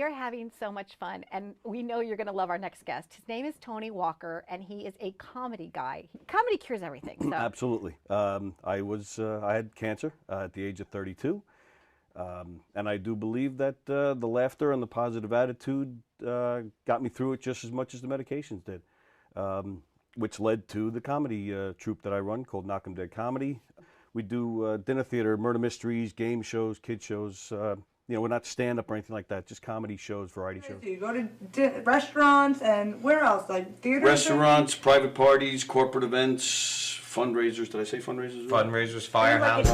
we are having so much fun, and we know you're going to love our next guest. His name is Tony Walker, and he is a comedy guy. Comedy cures everything. So. Absolutely. I had cancer at the age of 32, and I do believe that the laughter and the positive attitude got me through it just as much as the medications did, which led to the comedy troupe that I run called Knockem Comedy. We do dinner theater, murder mysteries, game shows, kid shows. We're not stand-up or anything like that, just comedy shows, variety shows. So you go to restaurants and where else? Like theaters? Restaurants, private parties, corporate events, fundraisers. Did I say fundraisers? Fundraisers, firehouses.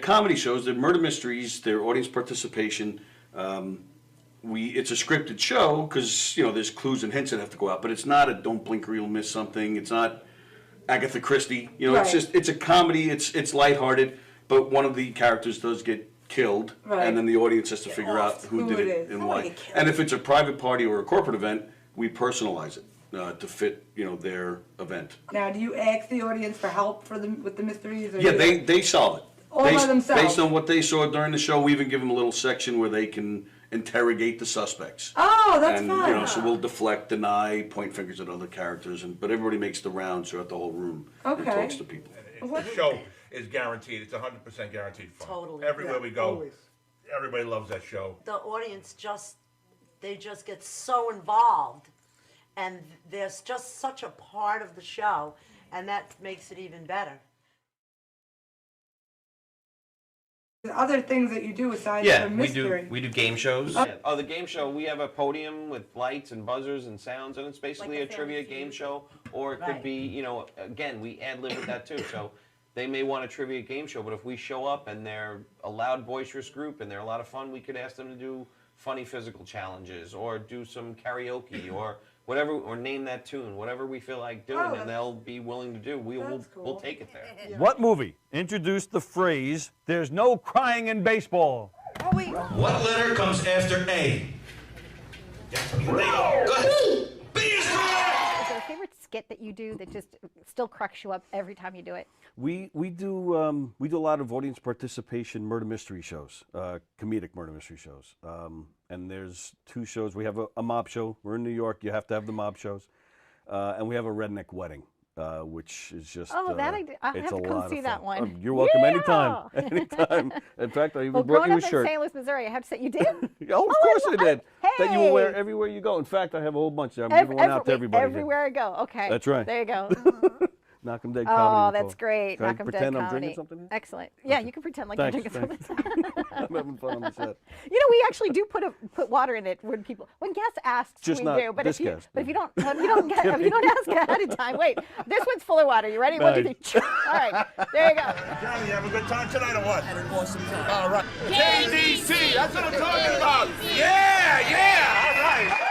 Comedy shows, they're murder mysteries, they're audience participation. It's a scripted show because there's clues and hints that have to go out, but it's not a don't blink or you'll miss something. It's not Agatha Christie. Right. It's a comedy. It's lighthearted, but one of the characters does get killed, right. And then the audience has to figure out who did it and why. And if it's a private party or a corporate event, we personalize it to fit their event. Now, do you ask the audience for help with the mysteries? Or Yeah, they solve it. All by themselves. Based on what they saw during the show, we even give them a little section where they can interrogate the suspects. Oh, that's and, fun. So we'll deflect, deny, point fingers at other characters, but everybody makes the rounds throughout the whole room and talks to people. The show is guaranteed. It's 100% guaranteed fun. Totally. Everywhere we go, always. Everybody loves that show. The audience they just get so involved, and there's just such a part of the show, and that makes it even better. Other things that you do aside from mystery. we do game shows. Oh, the game show, we have a podium with lights and buzzers and sounds, and it's basically Like a trivia game show, or it could be, again, we ad-lib with that too. So they may want a trivia game show, but if we show up and they're a loud, boisterous group and they're a lot of fun, we could ask them to do funny physical challenges or do some karaoke or whatever, or name that tune, whatever we feel like doing, and they'll be willing to do. We'll take it there. What movie introduced the phrase, "There's no crying in baseball"? Oh, wait. What letter comes after A? Go ahead. B is correct! Is there a favorite skit that you do that just still cracks you up every time you do it? We do a lot of audience participation murder mystery shows, comedic murder mystery shows. And there's two shows. We have a mob show. We're in New York. You have to have the mob shows. And we have a Redneck Wedding, which is just I have it's to a come lot see of that fun. one. You're welcome Yeah! anytime. In fact, I even Well, brought growing you a up in shirt. St. Louis, Missouri, I have to say, you did? Oh, of course I did. Hey! That you will wear everywhere you go. In fact, I have a whole bunch. I'm giving one out to everybody. Everywhere I go. Okay. That's right. There you go. Knockem Comedy. Oh, that's great. Can I Knockem pretend I'm Comedy. drinking something? Excellent. Yeah, you can pretend like you're Thanks, drinking something. I'm having fun on the set. We actually do put water in it when guests ask, Just we not do. But this if you guest. if you don't ask ahead of time, wait, this one's full of water. You ready? Nice. 1, 2, 3. All right, there you go. Johnny, you have a good time tonight or what? Had an awesome time. All right. KDC, that's what I'm talking about. Yeah, all right.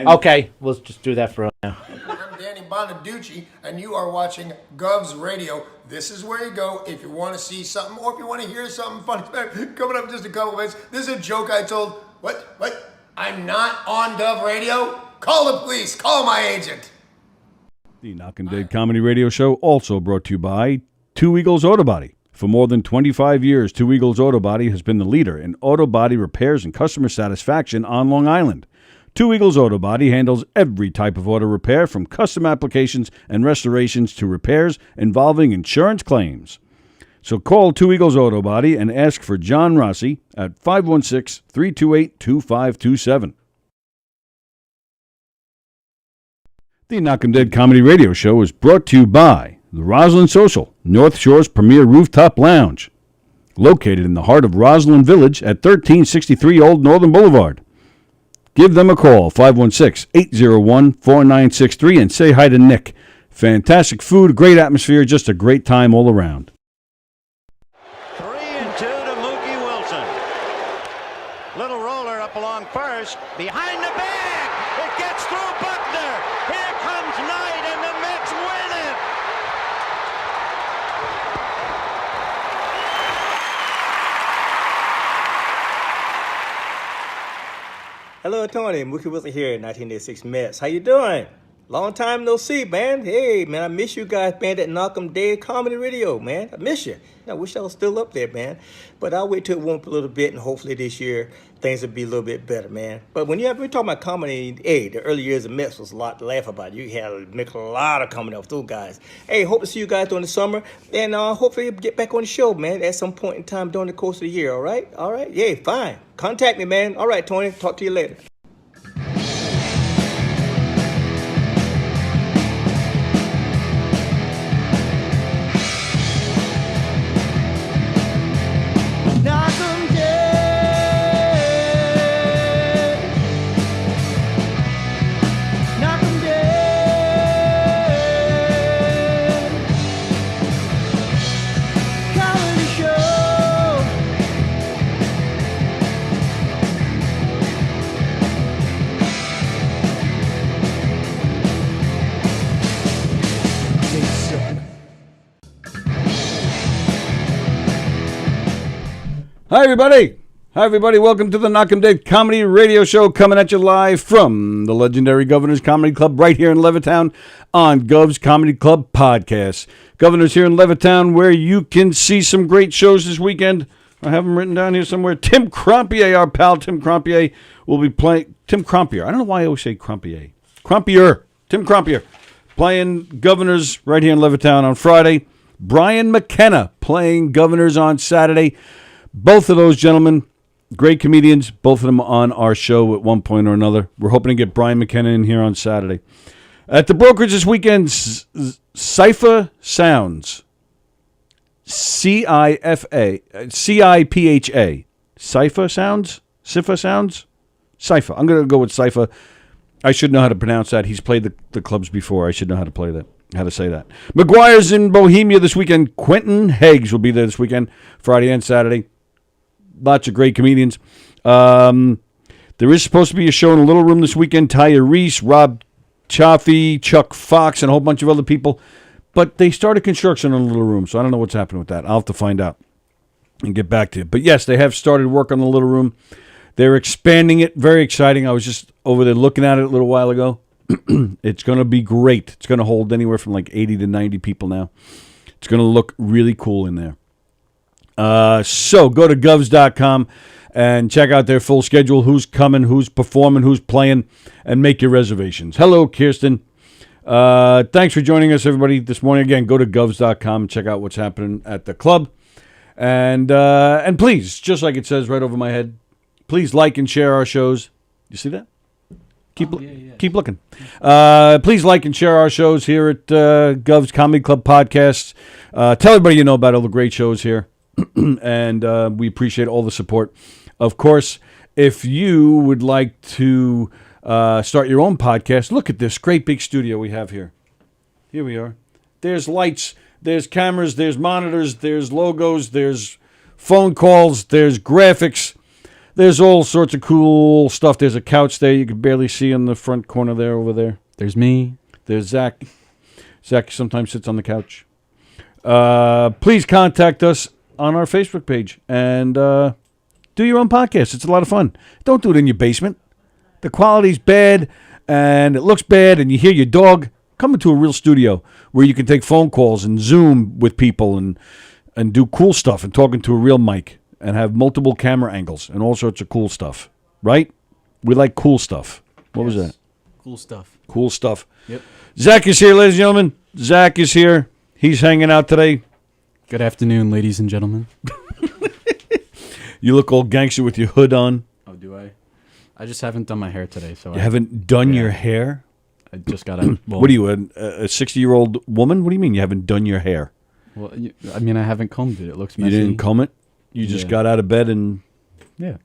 Okay, we'll just do that for now. I'm Danny Bonaducci, and you are watching Govs Radio. This is where you go if you want to see something or if you want to hear something funny. Coming up in just a couple minutes. This is a joke I told. What? I'm not on Gov Radio? Call the police. Call my agent. The Knockem Dead Comedy Radio Show also brought to you by Two Eagles Auto Body. For more than 25 years, Two Eagles Auto Body has been the leader in auto body repairs and customer satisfaction on Long Island. Two Eagles Auto Body handles every type of auto repair, from custom applications and restorations to repairs involving insurance claims. So call Two Eagles Auto Body and ask for John Rossi at 516-328-2527. The Knockem Dead Comedy Radio Show is brought to you by the Roslyn Social, North Shore's premier rooftop lounge, located in the heart of Roslyn Village at 1363 Old Northern Boulevard. Give them a call, 516-801-4963, and say hi to Nick. Fantastic food, great atmosphere, just a great time all around. 3-2 to Mookie Wilson. Little roller up along first, behind the bag. It gets through Buckner. Here comes Knight, and the Mets win it. Hello, Tony. Mookie Wilson here, 1986 Mets. How you doing? Long time no see, man. Hey, man, I miss you guys, man, at Knockem Dead Comedy Radio, man. I miss you. I wish I was still up there, man. But I'll wait till it warm up a little bit, and hopefully this year things will be a little bit better, man. But when we're talking about comedy, hey, the early years of Mets was a lot to laugh about. You had to make a lot of comedy off those guys. Hey, hope to see you guys during the summer, and hopefully get back on the show, man, at some point in time during the course of the year, all right? All right? Yeah, fine. Contact me, man. All right, Tony. Talk to you later. Hi, everybody. Welcome to the Knockem Dead Comedy Radio Show, coming at you live from the legendary Governor's Comedy Club right here in Levittown on Gov's Comedy Club Podcast. Governor's here in Levittown, where you can see some great shows this weekend. I have them written down here somewhere. Tim Crompier, our pal Tim Crompier, will be playing. Tim Crompier. I don't know why I always say Crompier. Tim Crompier, playing Governor's right here in Levittown on Friday. Brian McKenna playing Governor's on Saturday. Both of those gentlemen, great comedians, both of them on our show at one point or another. We're hoping to get Brian McKenna in here on Saturday. At the brokerage this weekend, Cipha Sounds. C-I-F-A. C-I-P-H-A. Cipha Sounds? Cipha Sounds? Cipha. I'm going to go with Cipha. I should know how to pronounce that. He's played the clubs before. I should know how to say that. McGuire's in Bohemia this weekend. Quentin Heggs will be there this weekend, Friday and Saturday. Lots of great comedians. There is supposed to be a show in the Little Room this weekend. Tyre Reese, Rob Chaffee, Chuck Fox, and a whole bunch of other people. But they started construction on the Little Room, so I don't know what's happening with that. I'll have to find out and get back to you. But yes, they have started work on the Little Room. They're expanding it. Very exciting. I was just over there looking at it a little while ago. It's going to be great. It's going to hold anywhere from like 80 to 90 people now. It's going to look really cool in there. So go to govs.com and check out their full schedule, who's coming, who's performing, who's playing, and make your reservations. Hello, Kirsten. Thanks for joining us, everybody, this morning. Again, go to govs.com and check out what's happening at the club. And please, just like it says right over my head, please like and share our shows. You see that? Keep looking. Please like and share our shows here at Gov's Comedy Club Podcasts. Tell everybody you know about all the great shows here. And we appreciate all the support. Of course, if you would like to start your own podcast, look at this great big studio we have here. Here we are. There's lights, there's cameras, there's monitors, there's logos, there's phone calls, there's graphics. There's all sorts of cool stuff. There's a couch there you can barely see in the front corner there over there. There's me. There's Zach. Zach sometimes sits on the couch. Please contact us on our Facebook page and do your own podcast. It's a lot of fun. Don't do it in your basement. The quality's bad and it looks bad and you hear your dog. Come into a real studio where you can take phone calls and Zoom with people and do cool stuff and talk into a real mic. And have multiple camera angles and all sorts of cool stuff, right? We like cool stuff. What was that? Cool stuff. Cool stuff. Yep. Zach is here, ladies and gentlemen. Zach is here. He's hanging out today. Good afternoon, ladies and gentlemen. You look all gangster with your hood on. Oh, do I? I just haven't done my hair today, so You haven't done your hair? I just got out. What are you, a 60-year-old woman? What do you mean you haven't done your hair? Well, I mean, I haven't combed it. It looks messy. You didn't comb it? You just got out of bed and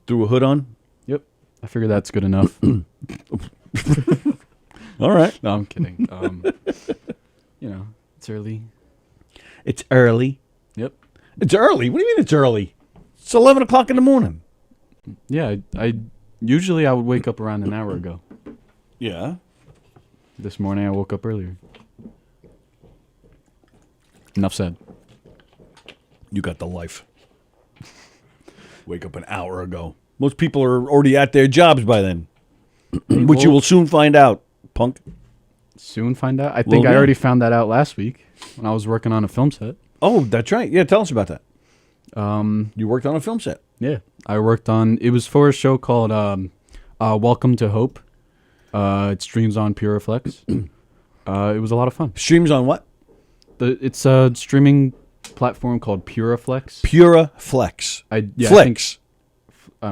threw a hood on? Yep. I figure that's good enough. All right. No, I'm kidding. It's early. It's early? Yep. It's early? What do you mean it's early? It's 11 o'clock in the morning. Yeah, I usually I would wake up around an hour ago. Yeah. This morning I woke up earlier. Enough said. You got the life. Wake up an hour ago. Most people are already at their jobs by then, which you will soon find out, punk. Soon find out? I think I already found that out last week when I was working on a film set. Oh, that's right. Yeah, tell us about that. You worked on a film set. Yeah, I worked on. It was for a show called Welcome to Hope. It streams on Pureflex. It was a lot of fun. Streams on what? It's a streaming platform called Pureflex. Pureflex. Flex. I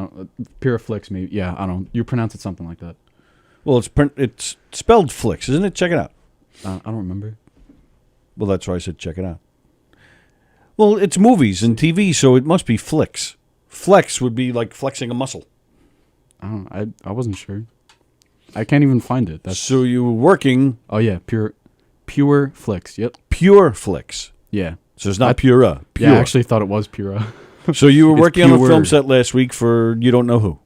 don't. Pureflex, maybe. Yeah, I don't. You pronounce it something like that. Well, it's spelled Flix, isn't it? Check it out. I don't remember. Well, that's why I said check it out. Well, it's movies and TV, so it must be Flix. Flex would be like flexing a muscle. I wasn't sure. I can't even find it. So you were working. Oh yeah, Pureflex. Yep. Pureflex. Yeah. So it's not Pura. Pure. Yeah, I actually thought it was Pura. So you were working on a film set last week for you don't know who.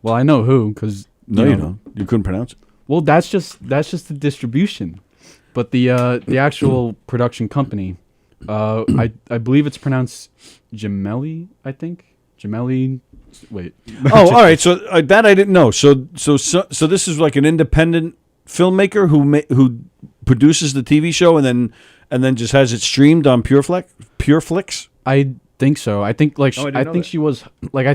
Well, I know who because you don't. You couldn't pronounce it. Well, that's just the distribution, but the actual production company, I believe it's pronounced Mcneely. I think Mcneely. Wait. Oh, all right. So that I didn't know. So this is like an independent filmmaker who produces the TV show and then just has it streamed on Pureflix. I think so. I think like I think she was like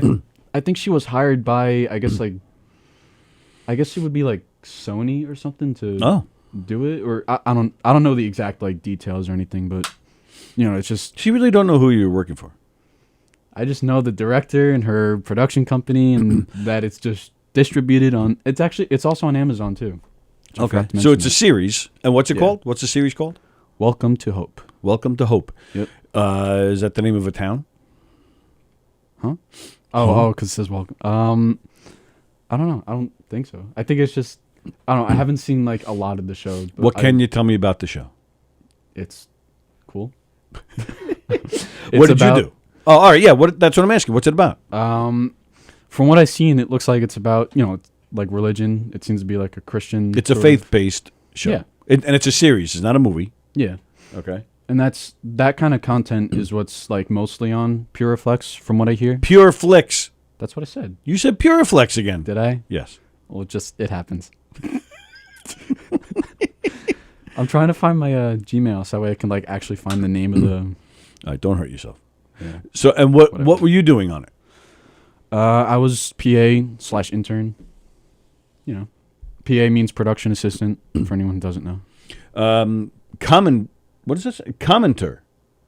I think she was hired by I guess it would be like Sony or something to do it, or I don't know the exact like details or anything, but it's just she really don't know who you're working for. I just know the director and her production company and that it's just distributed on. It's also on Amazon too. Okay, so it's a series, and what's it called? What's the series called? Welcome to Hope. Welcome to Hope. Yep. Is that the name of a town? Huh? Oh, because it says welcome. I don't know. I don't think so. I think it's just I don't know. I haven't seen like a lot of the show. What can you tell me about the show? It's cool. What did you do? Oh, all right. Yeah. That's what I'm asking. What's it about? From what I've seen, it looks like it's about it's like religion. It seems to be like a Christian. It's a faith-based show. Yeah. And it's a series. It's not a movie. Yeah. Okay. And that kind of content is what's like mostly on Pureflex, from what I hear. Pureflex. That's what I said. You said Pureflex again. Did I? Yes. Well, it happens. I'm trying to find my Gmail so that way I can like actually find the name of the. All right, don't hurt yourself. Yeah. So, and what were you doing on it? I was PA/intern. PA means production assistant for anyone who doesn't know. What is this? Commenter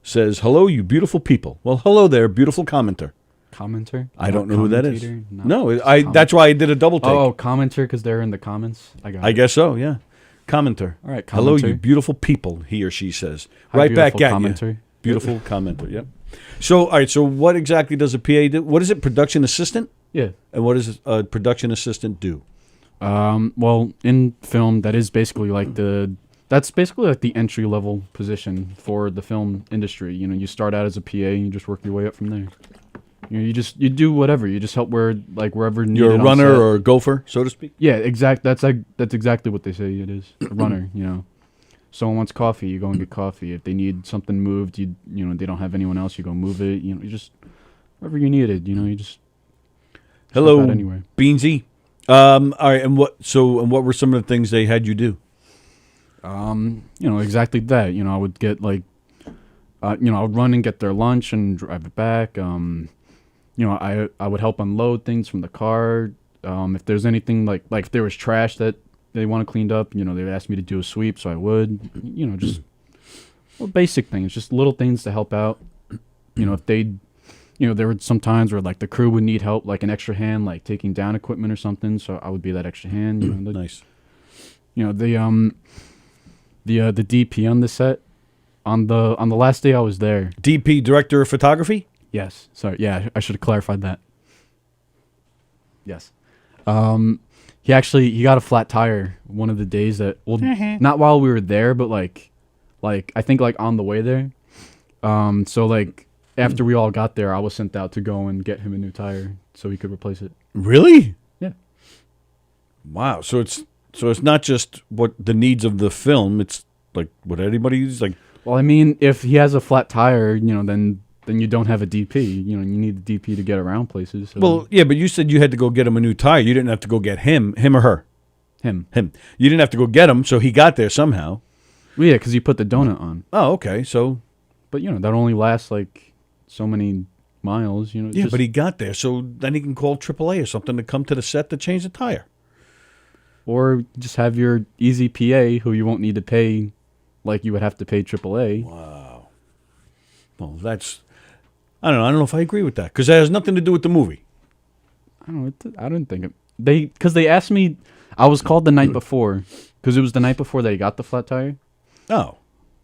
says, "Hello, you beautiful people." Well, hello there, beautiful commenter. Commenter? I don't know who that is. No, that's why I did a double take. Oh, commenter because they're in the comments. I guess so. Yeah, commenter. All right, commenter. Hello, you beautiful people. He or she says. Hi, right back at commenter. you. Beautiful commenter. Yep. So, all right. So, what exactly does a PA do? What is it? Production assistant. Yeah. And what does a production assistant do? Well, in film, that's basically like the entry level position for the film industry. You start out as a PA and you just work your way up from there. You do whatever. You just help wherever needed. You're a on runner set. or a gopher, so to speak. Yeah, that's exactly what they say it is. A runner, Someone wants coffee, you go and get coffee. If they need something moved, they don't have anyone else, you go move it. You just wherever you need it. You just hello help out anyway. Beansy. All right, and what were some of the things they had you do? Exactly that. I would get I would run and get their lunch and drive it back. I would help unload things from the car. If there's anything like if there was trash that they want cleaned up, they would ask me to do a sweep, so I would. Just basic things, just little things to help out. If they, there were some times where the crew would need help, like an extra hand, like taking down equipment or something, so I would be that extra hand. Nice. The DP on the set on the last day I was there. DP, director of photography. Yes. Sorry. Yeah, I should have clarified that. Yes. He got a flat tire one of the days that not while we were there, but I think on the way there. So after we all got there, I was sent out to go and get him a new tire so he could replace it. Really? Yeah. Wow. So it's not just what the needs of the film. It's what anybody's like. Well, I mean, if he has a flat tire, then you don't have a DP. You need the DP to get around places. So. Well, yeah, but you said you had to go get him a new tire. You didn't have to go get him or her. Him. You didn't have to go get him, so he got there somehow. Well, yeah, because you put the donut on. Oh, okay. So, but that only lasts so many miles. Yeah, but he got there, so then he can call AAA or something to come to the set to change the tire. Or just have your easy PA who you won't need to pay like you would have to pay AAA. Wow. Well, that's... I don't know if I agree with that, because that has nothing to do with the movie. I don't know. I didn't think it... Because they asked me... I was called the night before, because it was the night before they got the flat tire. Oh.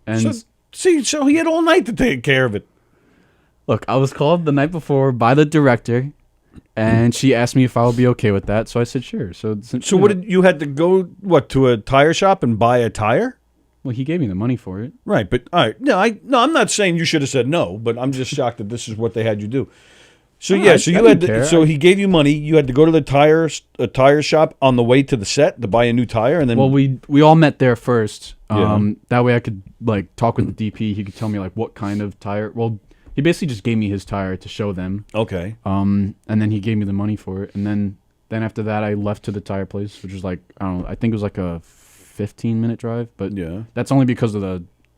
And so he had all night to take care of it. Look, I was called the night before by the director, and she asked me if I would be okay with that, so I said sure. So what did you had to go to a tire shop and buy a tire? Well, he gave me the money for it. Right, but all right, no, I'm not saying you should have said no, but I'm just shocked that this is what they had you do. So No, so I you had didn't care. so he gave you money. You had to go to the tire shop on the way to the set to buy a new tire, and then we all met there first. Yeah. That way I could talk with the DP. He could tell me what kind of tire. Well, he basically just gave me his tire to show them. Okay. And then he gave me the money for it, and then after that I left to the tire place, which was I don't know. I think it was a 15-minute drive, but yeah, that's only because of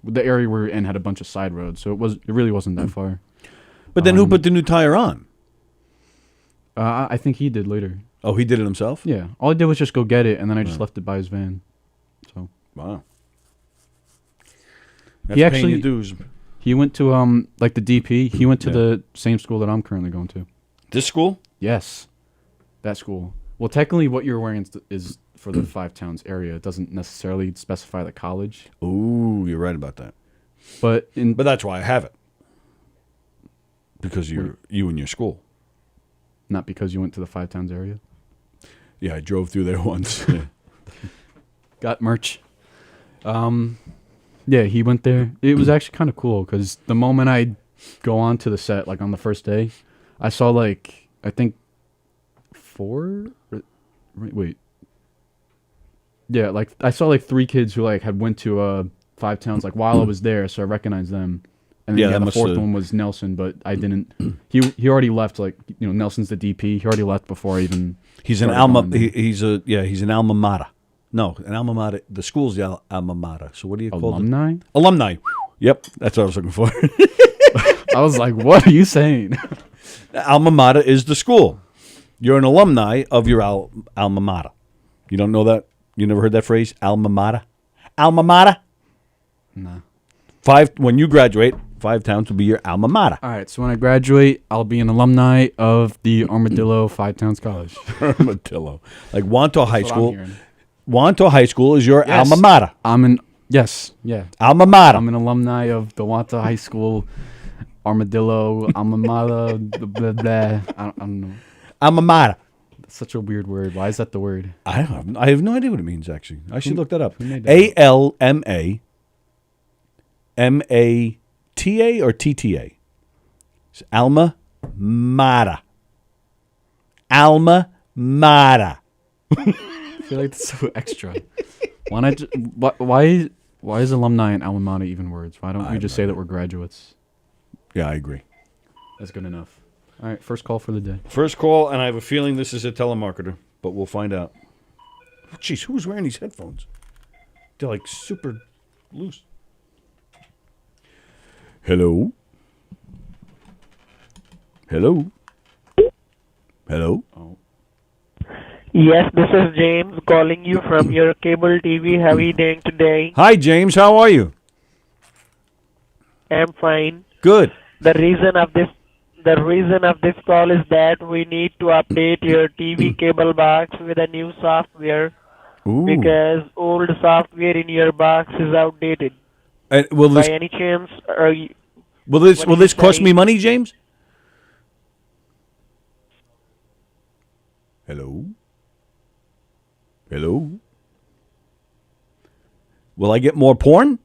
the area we're in had a bunch of side roads, so it really wasn't that far. But then who put the new tire on? I think he did later. Oh, he did it himself? Yeah. All I did was just go get it, and then I just left it by his van. So. Wow. He That's actually paying your dues. He went to the DP. He went to the same school that I'm currently going to. This school? Yes, that school. Well, technically, what you're wearing is for the Five Towns area. It doesn't necessarily specify the college. Ooh, you're right about that. But that's why I have it. Because you and your school. Not because you went to the Five Towns area. Yeah, I drove through there once. Got merch. Yeah, he went there. It was actually kind of cool because the moment I go on to the set, on the first day, I saw I think 4. Wait. Yeah, I saw 3 kids who had went to Five Towns while I was there, so I recognized them. And then the fourth one was Nelson, but I didn't. He already left. Nelson's the DP. He already left before I even. He's an alma. He's an alma mater. No, an alma mater. The school's the alma mater. So what do you call it? Alumni? Alumni. Yep, that's what I was looking for. I was like, what are you saying? Alma mater is the school. You're an alumni of your alma mater. You don't know that? You never heard that phrase? Alma mater? Alma mater? No. When you graduate, Five Towns will be your alma mater. All right, so when I graduate, I'll be an alumni of the Armadillo Five Towns College. Armadillo. Wanto High That's what I'm School. hearing. Wanto High School is your Yes. alma mater. Yeah. Alma mater. I'm an alumni of the Wanta High School, Armadillo, alma mater, blah, blah. I don't know. Alma mater. That's such a weird word. Why is that the word? I have no idea what it means, actually. I should look that up. Who made that? ALMA. MATA or TTA? It's Alma mater. Alma mater. I feel like that's so extra. Why not? Why is alumni and alma mater even words? Why don't we just say that we're graduates? Yeah, I agree. That's good enough. All right, first call for the day. First call, and I have a feeling this is a telemarketer, but we'll find out. Oh, jeez, who's wearing these headphones? They're like super loose. Hello? Hello? Hello? Oh. Yes, this is James calling you from your cable TV. How are you doing today? Hi, James. How are you? I'm fine. Good. The reason of this call is that we need to update your TV cable box with a new software. Ooh. Because old software in your box is outdated. Will this, By any chance, are you? will this cost me money, James? Hello? Hello? Will I get more porn?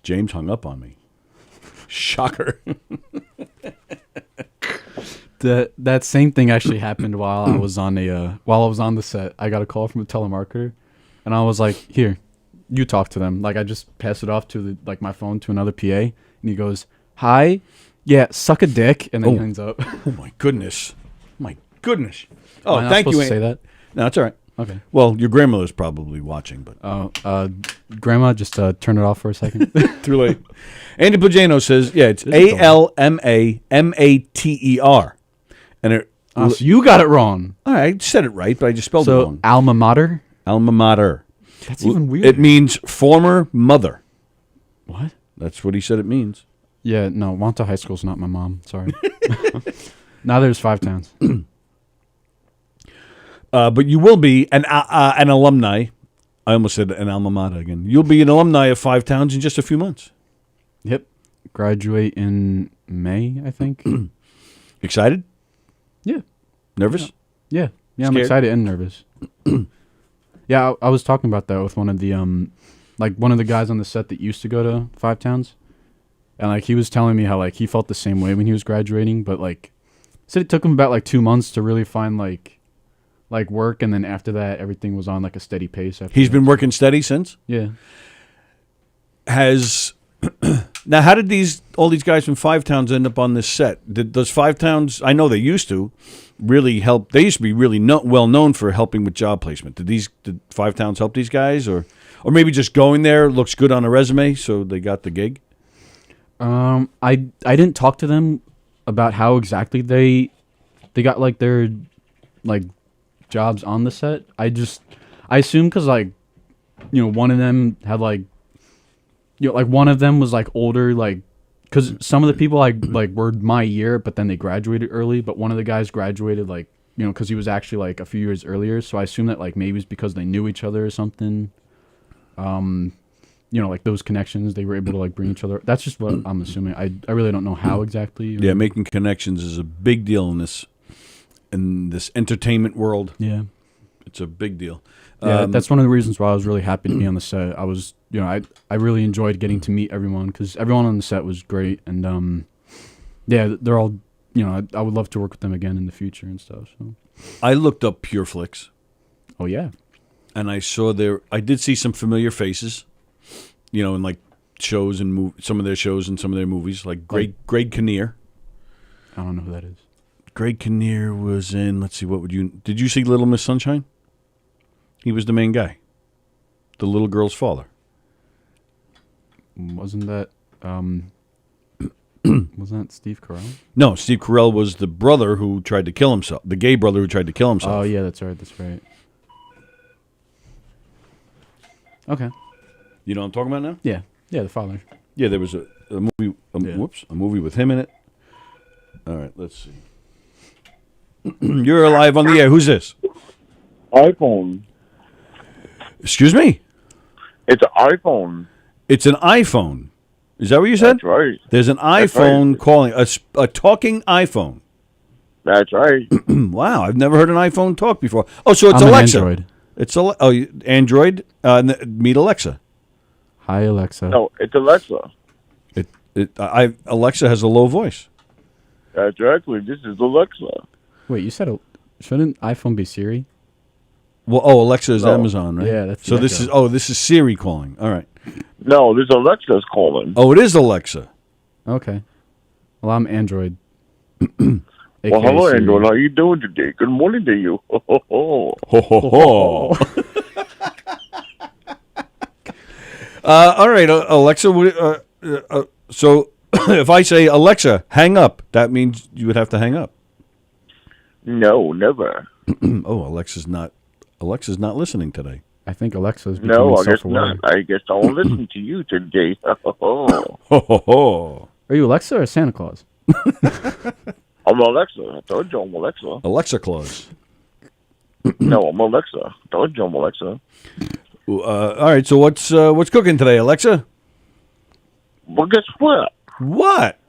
James hung up on me. Shocker. That same thing actually happened while I was on the set. I got a call from a telemarketer, and I was like, "Here, you talk to them." Like I just passed it off to my phone to another PA, and he goes, "Hi, yeah, suck a dick," and then he hangs up. Oh my goodness. My goodness. Am I not thank you. supposed to say that? No, that's all right. Okay. Well, your grandmother's probably watching, but Grandma, just turn it off for a second. Too late. Andy Pagano says, "Yeah, it's ALMAMATER," and it. So you got it wrong. All right, I said it right, but I just spelled it wrong. Alma mater. Alma mater. That's even weird. It means former mother. What? That's what he said it means. Yeah, no, Wanta High School's not my mom. Sorry. Now there's 5 towns. But you will be an alumni. I almost said an alma mater again. You'll be an alumni of 5 towns in just a few months. Yep. Graduate in May, I think. Excited? Yeah. Nervous? Yeah. Yeah, I'm Scared? excited and nervous. Yeah, I was talking about that with one of the one of the guys on the set that used to go to 5 towns. And he was telling me how he felt the same way when he was graduating, but said it took him about 2 months to really find work, and then after that everything was on a steady pace. He's been working steady since? Yeah. Now, how did all these guys from 5 towns end up on this set? Did those 5 towns, I know they used to, really help? They used to be really well known for helping with job placement. Did 5 towns help these guys, or maybe just going there looks good on a resume, so they got the gig? I didn't talk to them about how exactly they got their jobs on the set. I assume because one of them had one of them was older, because some of the people were my year, but then they graduated early. But one of the guys graduated because he was actually a few years earlier. So I assume that maybe it's because they knew each other or something. Those connections, they were able to bring each other. That's just what I'm assuming. I really don't know how exactly. Yeah, making connections is a big deal in this entertainment world. Yeah, it's a big deal. Yeah, that's one of the reasons why I was really happy to be on the set. I was, I really enjoyed getting to meet everyone because everyone on the set was great, and yeah, they're all, I would love to work with them again in the future and stuff. So I looked up Pure Flix. Oh yeah, and I saw I did see some familiar faces, in shows and some of their shows and some of their movies, Greg Kinnear. I don't know who that is. Greg Kinnear was in, let's see, did you see Little Miss Sunshine? He was the main guy. The little girl's father. Wasn't that, wasn't that Steve Carell? No, Steve Carell was the brother who tried to kill himself. The gay brother who tried to kill himself. Oh, yeah, that's right. Okay. You know what I'm talking about now? Yeah. Yeah, the father. Yeah, there was a movie, a movie with him in it. All right, let's see. You're live on the air. Who's this? iPhone. Excuse me? It's an iPhone. It's an iPhone. Is that what you said? That's right. There's an iPhone calling, a talking iPhone. That's right. Wow, I've never heard an iPhone talk before. Oh, so it's I'm Alexa. An Android. It's Android. Meet Alexa. Hi, Alexa. No, it's Alexa. Alexa has a low voice. Exactly. This is Alexa. Wait, you said shouldn't iPhone be Siri? Well, Alexa is Amazon, right? Yeah, that's so. This is Siri calling. All right. No, this Alexa's calling. Oh, it is Alexa. Okay. Well, I'm Android. Well, hello, Android. How you doing today? Good morning to you. Ho, ho, ho. Ho, ho, ho. All right, Alexa. So if I say, Alexa, hang up, that means you would have to hang up. No, never. Alexa's not listening today. I think Alexa's No, becoming I guess self-aware. not. I guess I'll listen to you today. Ho, ho, ho. Are you Alexa or Santa Claus? I'm Alexa. I told you I'm Alexa. Alexa Claus. No, I'm Alexa. I told you I'm Alexa. All right, so what's cooking today, Alexa? Well, guess what? What?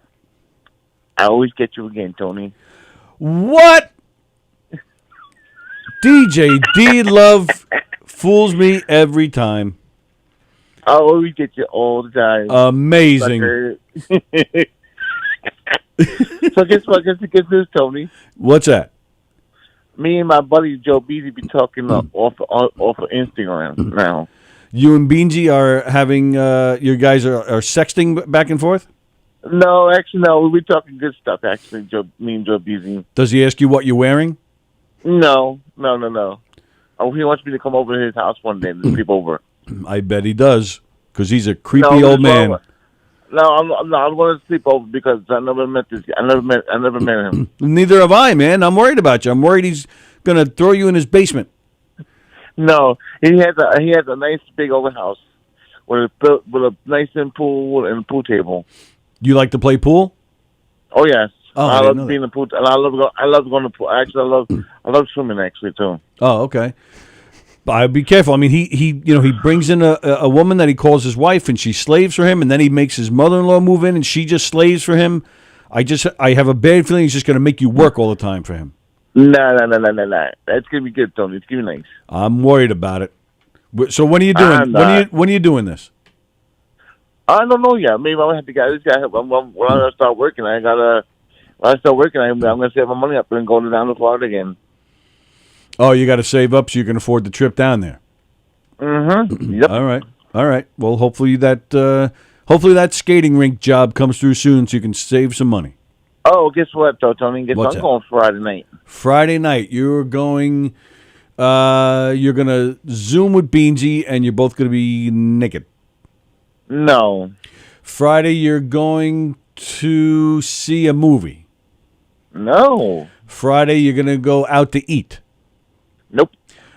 I always get you again, Tony. What? DJ D Love fools me every time. I always get you all the time. Amazing. So guess what? Guess this, Tony. What's that? Me and my buddy Joe Beasy be talking off of Instagram now. You and Beansy are having your guys are sexting back and forth? No, actually, no. We be talking good stuff. Actually, me and Joe Beasy. Does he ask you what you're wearing? No. Oh, he wants me to come over to his house one day and sleep over. I bet he does, because he's a creepy old man. No, I'm going to sleep over because I never met this guy. I never met him. Neither have I, man. I'm worried about you. I'm worried he's going to throw you in his basement. No, he has a nice big old house with a nice pool and a pool table. You like to play pool? Oh yes. Oh, I love being in the pool. And I love going to pool. Actually, I love swimming actually too. Oh, okay. But be careful. I mean, he brings in a woman that he calls his wife, and she slaves for him, and then he makes his mother-in-law move in, and she just slaves for him. I have a bad feeling he's just going to make you work all the time for him. No. That's gonna be good, Tony. It's gonna be nice. I'm worried about it. So when are you doing? When are you doing this? I don't know yet. Maybe I'm gonna have to get this guy. When I start working, I'm gonna save my money up and go down to Florida again. Oh, you got to save up so you can afford the trip down there. Mm-hmm. Yep. All right. Well, hopefully that skating rink job comes through soon, so you can save some money. Oh, guess what, though, Tony? What's I'm that? going Friday night. Friday night, you're going. You're gonna Zoom with Beansy, and you're both gonna be naked. No. Friday, you're going to see a movie. No. Friday, you're gonna go out to eat. Nope.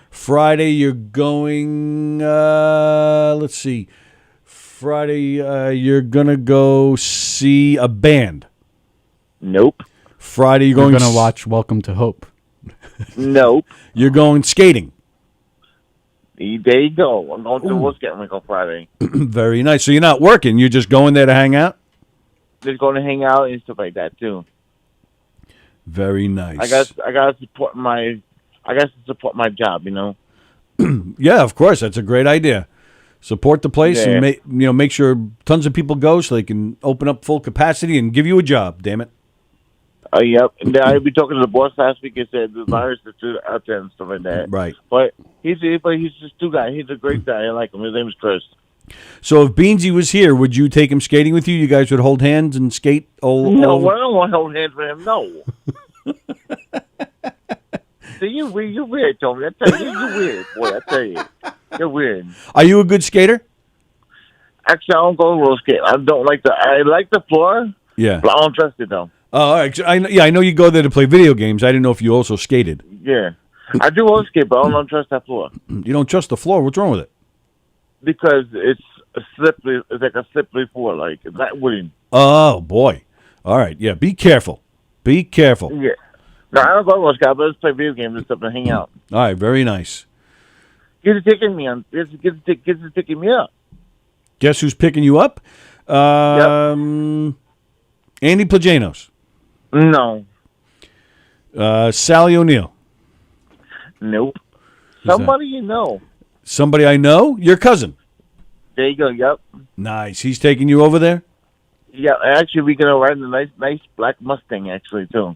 Friday, you're going. Let's see. Friday, you're gonna go see a band. Nope. Friday, you're You're going gonna watch Welcome to Hope. Nope. You're going skating. There you go. I'm going to the Wolf Skating Rink on Friday. Very nice. So you're not working. You're just going there to hang out? Just going to hang out and stuff like that too. Very nice. I got to support my job, you know. Yeah, of course. That's a great idea. Support the place and make sure tons of people go so they can open up full capacity and give you a job. Damn it. Yep. And then I be talking to the boss last week and said the virus is out there and stuff like that. Right. But he's just two guy. He's a great guy. I like him. His name is Chris. So if Beansy was here, would you take him skating with you? You guys would hold hands and skate all No, over? I don't want to hold hands with him. No. See, you're weird, Tony. I tell you, you're weird, boy. I tell you, you're weird. Are you a good skater? Actually, I don't go roller skate. I like the floor. Yeah. But I don't trust it though. Oh, I know you go there to play video games. I didn't know if you also skated. Yeah, I do roller skate, but I don't trust that floor. You don't trust the floor? What's wrong with it? Because it's a slippery. It's like a slippery floor. Like it's not wooden. Oh boy! All right, yeah. Be careful. Be careful. Yeah. No, I don't go roller skate, but I just play video games and stuff and hang out. All right, very nice. Get a ticket me on. Get a ticket me up. Guess who's picking you up? Andy Plajanos. No. Sallie O'Neill. Nope. Who's Somebody you know. Somebody I know? Your cousin. There you go. Yep. Nice. He's taking you over there? Yeah, actually, we're gonna ride in a nice black Mustang, actually, too.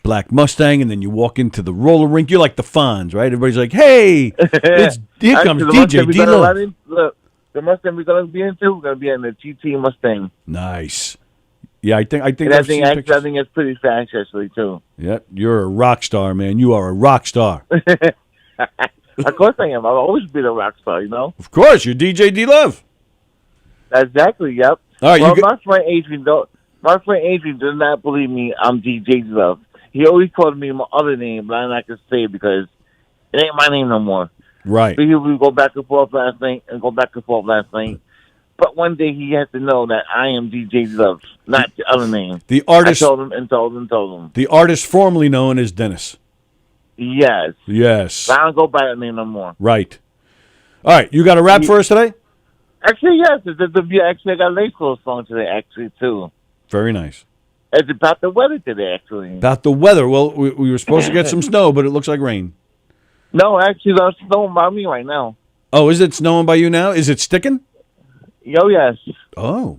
Black Mustang, and then you walk into the roller rink. You're like the Fonz, right? Everybody's like, "Hey, here comes DJ D-Lo." Look, the Mustang we're gonna be into, we're gonna be in the GT Mustang. Nice. Yeah, I think. And I think it's pretty fast, actually, too. Yeah, you're a rock star, man. You are a rock star. Of course I am. I've always been a rock star, you know. Of course, you're DJ D-Love. Exactly. Yep. All right. Well, my friend Adrian does not believe me. I'm DJ D-Love. He always called me my other name, but I'm not gonna say it because it ain't my name no more. Right. We go back and forth last night and go back and forth last night. But one day he has to know that I am DJ Love, not the other name. The artist. I told him. The artist formerly known as Dennis. Yes. Yes. But I don't go by that name no more. Right. All right. You got a rap for us today? Actually, yes. Actually, I got a late call song today, actually, too. Very nice. It's about the weather today, actually. About the weather. Well, we were supposed to get some snow, but it looks like rain. No, actually, there's snowing by me right now. Oh, is it snowing by you now? Is it sticking? Yo, yes. Oh,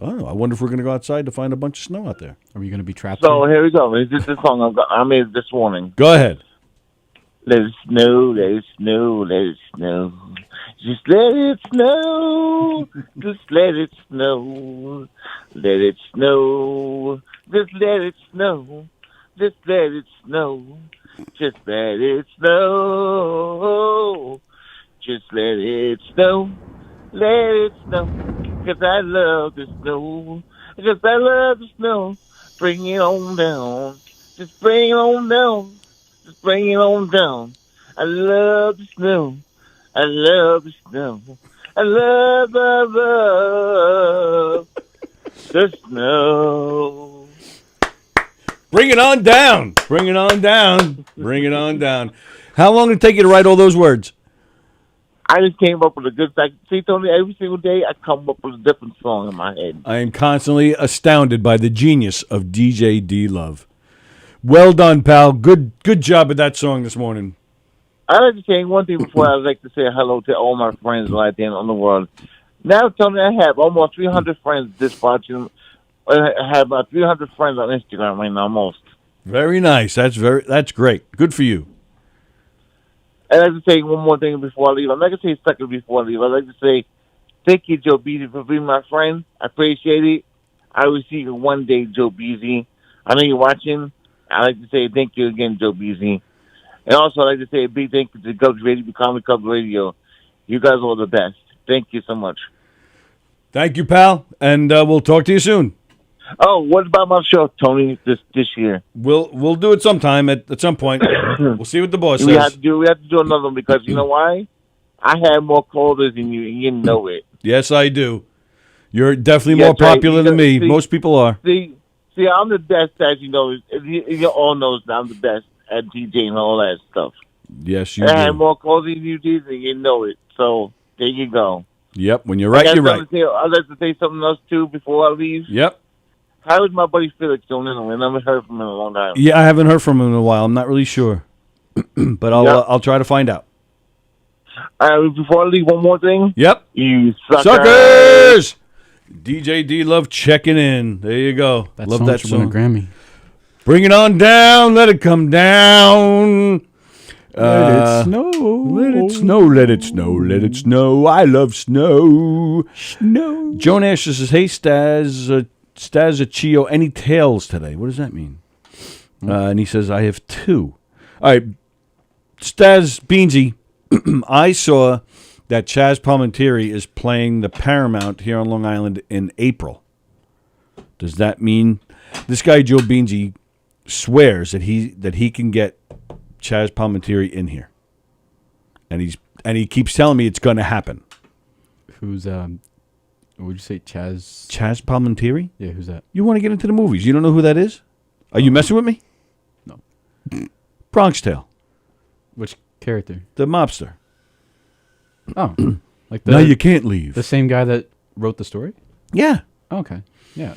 I wonder if we're going to go outside to find a bunch of snow out there. Are we going to be trapped? So here we go. This is the song I made this morning. Go ahead. Let it snow, let it snow, let it snow. Just let it snow. Just let it snow. Let it snow. Just let it snow. Just let it snow. Just let it snow. Just let it snow. Let it snow. 'Cause I love the snow. 'Cause I love the snow. Bring it on down. Just bring it on down. Just bring it on down. I love the snow. I love the snow. I love the snow. Bring it on down. Bring it on down. Bring it on down. How long did it take you to write all those words? I just came up with a good song. See, Tony, every single day I come up with a different song in my head. I am constantly astounded by the genius of DJ D-Love. Well done, pal. Good job with that song this morning. I'd like to say one thing before. I'd like to say hello to all my friends right there in the world. Now, Tony, I have almost 300 friends this watching. I have about 300 friends on Instagram right now, almost. Very nice. That's great. Good for you. I'd like to say one more thing before I leave. I'm not going to say second before I leave. I'd like to say thank you, Joe Beasy, for being my friend. I appreciate it. I will see you one day, Joe Beasy. I know you're watching. I'd like to say thank you again, Joe Beasy. And also, I'd like to say a big thank you to Gubs Radio, Comedy Club Radio. You guys are the best. Thank you so much. Thank you, pal. And we'll talk to you soon. Oh, what about my show, Tony, this year? We'll do it sometime at some point. We'll see what the boss says. We have to do another one because you know why? I have more callers than you, and you know it. Yes, I do. You're definitely more popular than me. Most people are. See, I'm the best, as you know. You all know that I'm the best at DJ and all that stuff. Yes, you do. I have more callers than you did, and you know it. So there you go. Yep, when you're right, you're right. I'd like to say something else, too, before I leave. Yep. How is my buddy Felix doing anyway? I haven't heard from him in a long time. Yeah, I haven't heard from him in a while. I'm not really sure. But I'll try to find out. Before I leave, one more thing. Yep. You suckers! DJ D-Love checking in. There you go. Love that song. Win a Grammy. Bring it on down. Let it come down. Let it snow. Let it snow. Let it snow. Let it snow. I love snow. Snow. Joan Asher says, "Hey, Staz Achio, any tails today?" What does that mean? And he says, "I have 2. All right, Staz Beansy, I saw that Chaz Palminteri is playing the Paramount here on Long Island in April. Does that mean this guy Joe Beansy swears that he can get Chaz Palminteri in here, and he keeps telling me it's going to happen. Who's would you say Chaz? Chaz Palminteri? Yeah, who's that? You want to get into the movies? You don't know who that is? Are you messing with me? No. Bronx Tale. Which character? The mobster. Oh, like now you can't leave. The same guy that wrote the story? Yeah. Oh, okay. Yeah,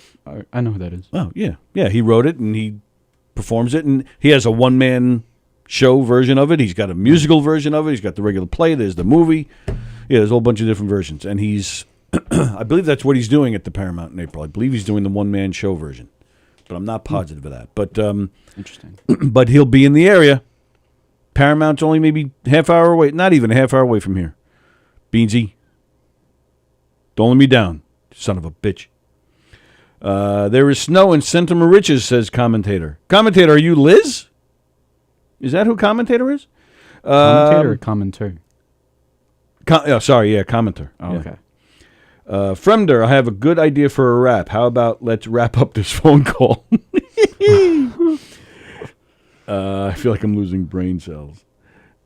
I know who that is. Oh, yeah. Yeah, he wrote it and he performs it, and he has a one-man show version of it. He's got a musical version of it. He's got the regular play. There's the movie. Yeah, there's a whole bunch of different versions, and he's I believe that's what he's doing at the Paramount in April. I believe he's doing the one-man show version, but I'm not positive of that. But interesting. But he'll be in the area. Paramount's only maybe half hour away, not even a half hour away from here. Beansy, don't let me down, son of a bitch. There is snow in Santa Mariches, says commentator. Commentator, are you Liz? Is that who commentator is? Commentator or commenter? Commenter. Oh, yeah. okay. Fremder, I have a good idea for a rap. How about let's wrap up this phone call? I feel like I'm losing brain cells.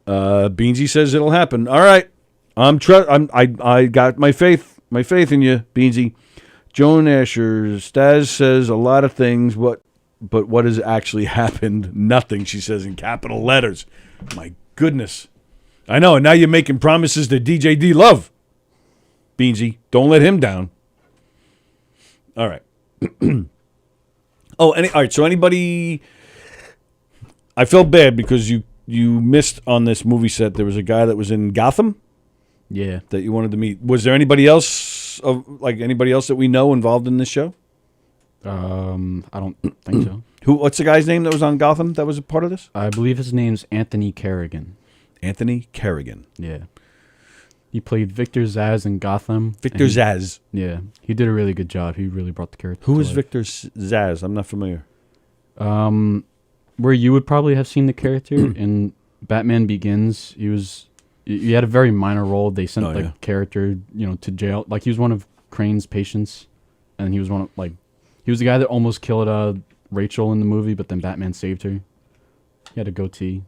Beansy says it'll happen. All right, I got my faith in you, Beansy. Joan Asher, Staz says a lot of things, but what has actually happened? Nothing, she says in capital letters. My goodness. I know, and now you're making promises to DJ D Love. Beansy, don't let him down. All right. All right, so anybody... I felt bad because you missed on this movie set. There was a guy that was in Gotham. Yeah. That you wanted to meet. Was there anybody else that we know involved in this show? I don't think so. What's the guy's name that was on Gotham that was a part of this? I believe his name's Anthony Kerrigan. Anthony Kerrigan. Yeah. He played Victor Zsasz in Gotham. Victor Zsasz. Yeah. He did a really good job. He really brought the character Who to is life. Victor Zsasz? I'm not familiar. Where you would probably have seen the character in Batman Begins, he had a very minor role. They sent the character, to jail. Like, he was one of Crane's patients, and he was he was the guy that almost killed Rachel in the movie, but then Batman saved her. He had a goatee.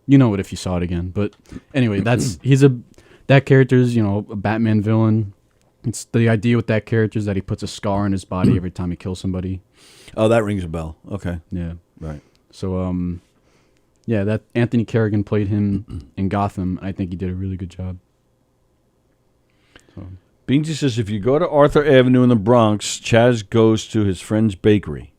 You know it if you saw it again. But anyway, that character's, a Batman villain. It's the idea with that character is that he puts a scar on his body every time he kills somebody. Oh, that rings a bell. Okay. Yeah. Right. So, that Anthony Kerrigan played him in Gotham. I think he did a really good job. So. Beansy says, if you go to Arthur Avenue in the Bronx, Chaz goes to his friend's bakery.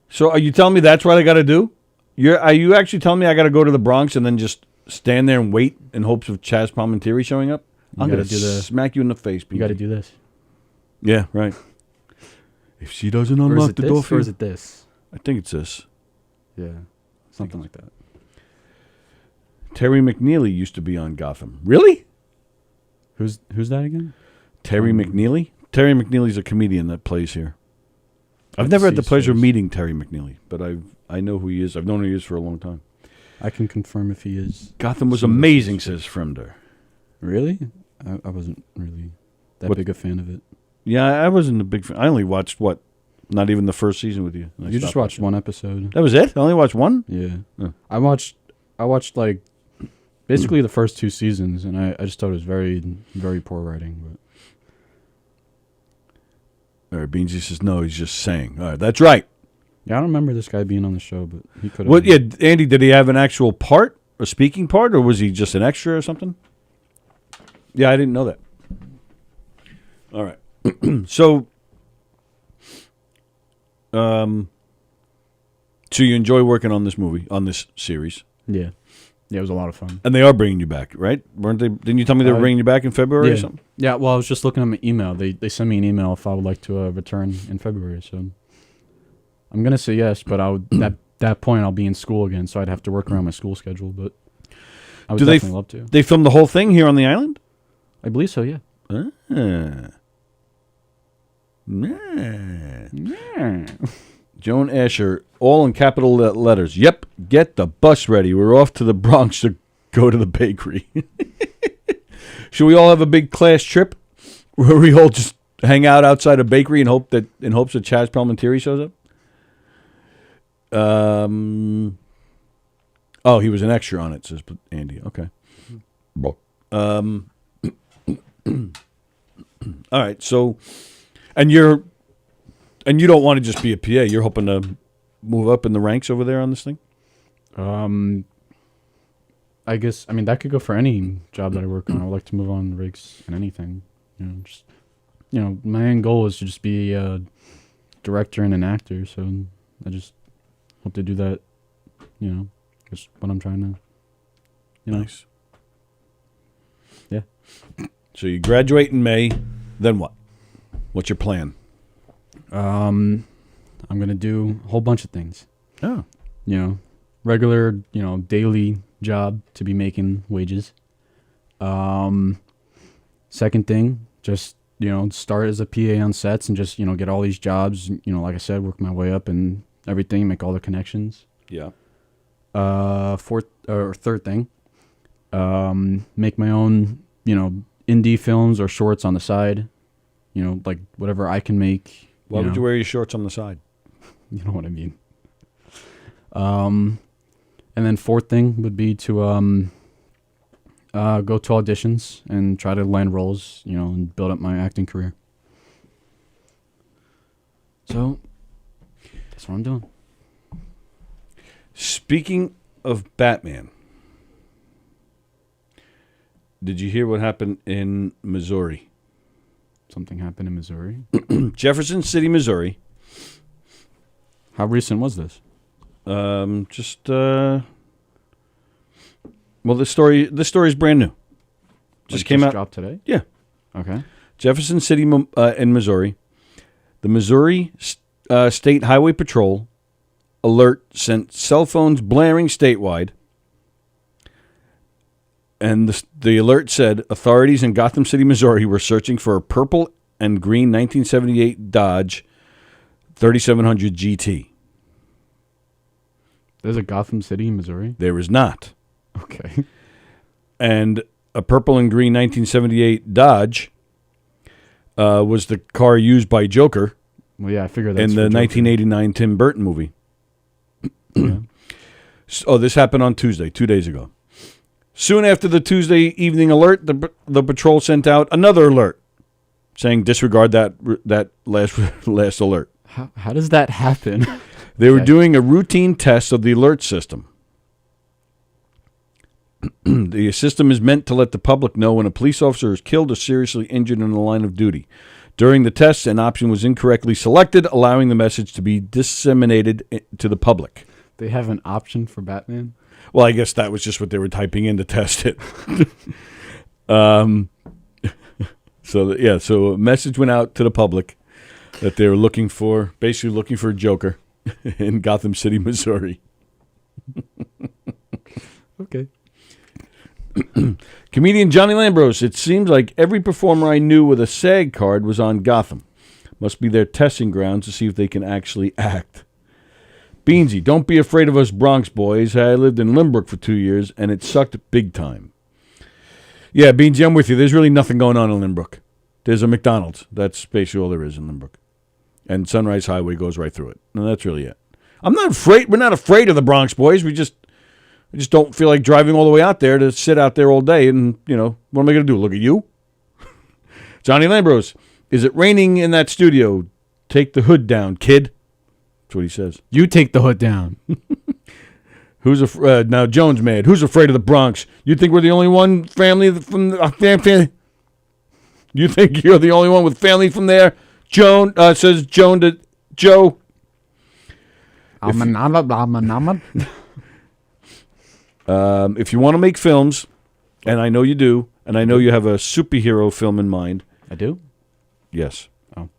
So are you telling me that's what I got to do? Are you actually telling me I got to go to the Bronx and then just stand there and wait in hopes of Chaz Palminteri showing up? I'm going to smack you in the face, Beansy. You got to do this. Yeah, right. If she doesn't unlock the door for you. Or is it this? I think it's this. Yeah, something like that. Terry McNeely used to be on Gotham. Really? Who's that again? Terry McNeely? Terry McNeely's a comedian that plays here. I've never had the pleasure of meeting Terry McNeely, but I know who he is. I've known who he is for a long time. I can confirm if he is. Gotham was amazing, says Fremder. Really? I wasn't really that big a fan of it. Yeah, I wasn't a big fan. I only watched, not even the first season with you. You just watched one episode. That was it? I only watched one? Yeah. Oh. I watched like basically the first 2 seasons, and I just thought it was very, very poor writing. But All right, Beansy says, no, he's just saying. All right, that's right. Yeah, I don't remember this guy being on the show, but he could have. What? Yeah, Andy, did he have an actual part, a speaking part, or was he just an extra or something? Yeah, I didn't know that. All right. So you enjoy working on this movie, on this series? Yeah. Yeah, it was a lot of fun. And they are bringing you back, right? Weren't they? Didn't you tell me they were bringing you back in February or something? Yeah, well, I was just looking at my email. They sent me an email if I would like to return in February. So I'm going to say yes, but that point I'll be in school again, so I'd have to work around my school schedule. But I would definitely love to. They filmed the whole thing here on the island? I believe so, yeah. Joan Asher, all in capital letters. Yep, get the bus ready. We're off to the Bronx to go to the bakery. Should we all have a big class trip where we all just hang out outside a bakery in hopes that Chaz Palminteri shows up? Oh, he was an extra on it, says Andy. Okay. All right, so, and you don't want to just be a PA. You're hoping to move up in the ranks over there on this thing? I guess, that could go for any job that I work on. I would like to move on the rigs and anything. My end goal is to just be a director and an actor. So I just hope to do that. That's what I'm trying to. Nice. Yeah. So you graduate in May, then what? What's your plan? I'm gonna do a whole bunch of things. Oh. You know, regular, daily job to be making wages. Second thing, just, start as a PA on sets and just, get all these jobs, like I said, work my way up and everything, make all the connections. Yeah. Third thing, make my own, indie films or shorts on the side, like whatever I can make. Why would you wear your shorts on the side? You know what I mean. And then fourth thing would be to go to auditions and try to land roles, and build up my acting career. So that's what I'm doing. Speaking of Batman, did you hear what happened in Missouri? Something happened in Missouri? Jefferson City, Missouri. How recent was this? Well, this story is brand new. Just came out. Dropped today? Yeah. Okay. Jefferson City in Missouri. The Missouri State Highway Patrol alert sent cell phones blaring statewide. And the alert said authorities in Gotham City, Missouri were searching for a purple and green 1978 Dodge 3700 GT. There's a Gotham City, Missouri? There is not. Okay. And a purple and green 1978 Dodge was the car used by Joker. Well, yeah, I figured that's in the 1989 Tim Burton movie. Yeah. Oh, this happened on Tuesday, 2 days ago. Soon after the Tuesday evening alert, the patrol sent out another alert saying disregard that last alert. How does that happen? They were doing a routine test of the alert system. The system is meant to let the public know when a police officer is killed or seriously injured in the line of duty. During the test, an option was incorrectly selected, allowing the message to be disseminated to the public. They have an option for Batman? Well, I guess that was just what they were typing in to test it. So a message went out to the public that they were basically looking for a Joker in Gotham City, Missouri. Okay. Comedian Johnny Lambros, it seems like every performer I knew with a SAG card was on Gotham. Must be their testing grounds to see if they can actually act. Beansy, don't be afraid of us Bronx boys. I lived in Limbrook for 2 years, and it sucked big time. Yeah, Beansy, I'm with you. There's really nothing going on in Limbrook. There's a McDonald's. That's basically all there is in Limbrook. And Sunrise Highway goes right through it. And that's really it. I'm not afraid. We're not afraid of the Bronx boys. We just don't feel like driving all the way out there to sit out there all day and, what am I going to do? Look at you? Johnny Lambros, is it raining in that studio? Take the hood down, kid. That's what he says. You take the hood down. Now Jones mad. Who's afraid of the Bronx? You think we're the only one family from the You think you're the only one with family from there? Joan says Joan to Joe. If you want to make films, and I know you do, and I know you have a superhero film in mind. I do? Yes. Oh.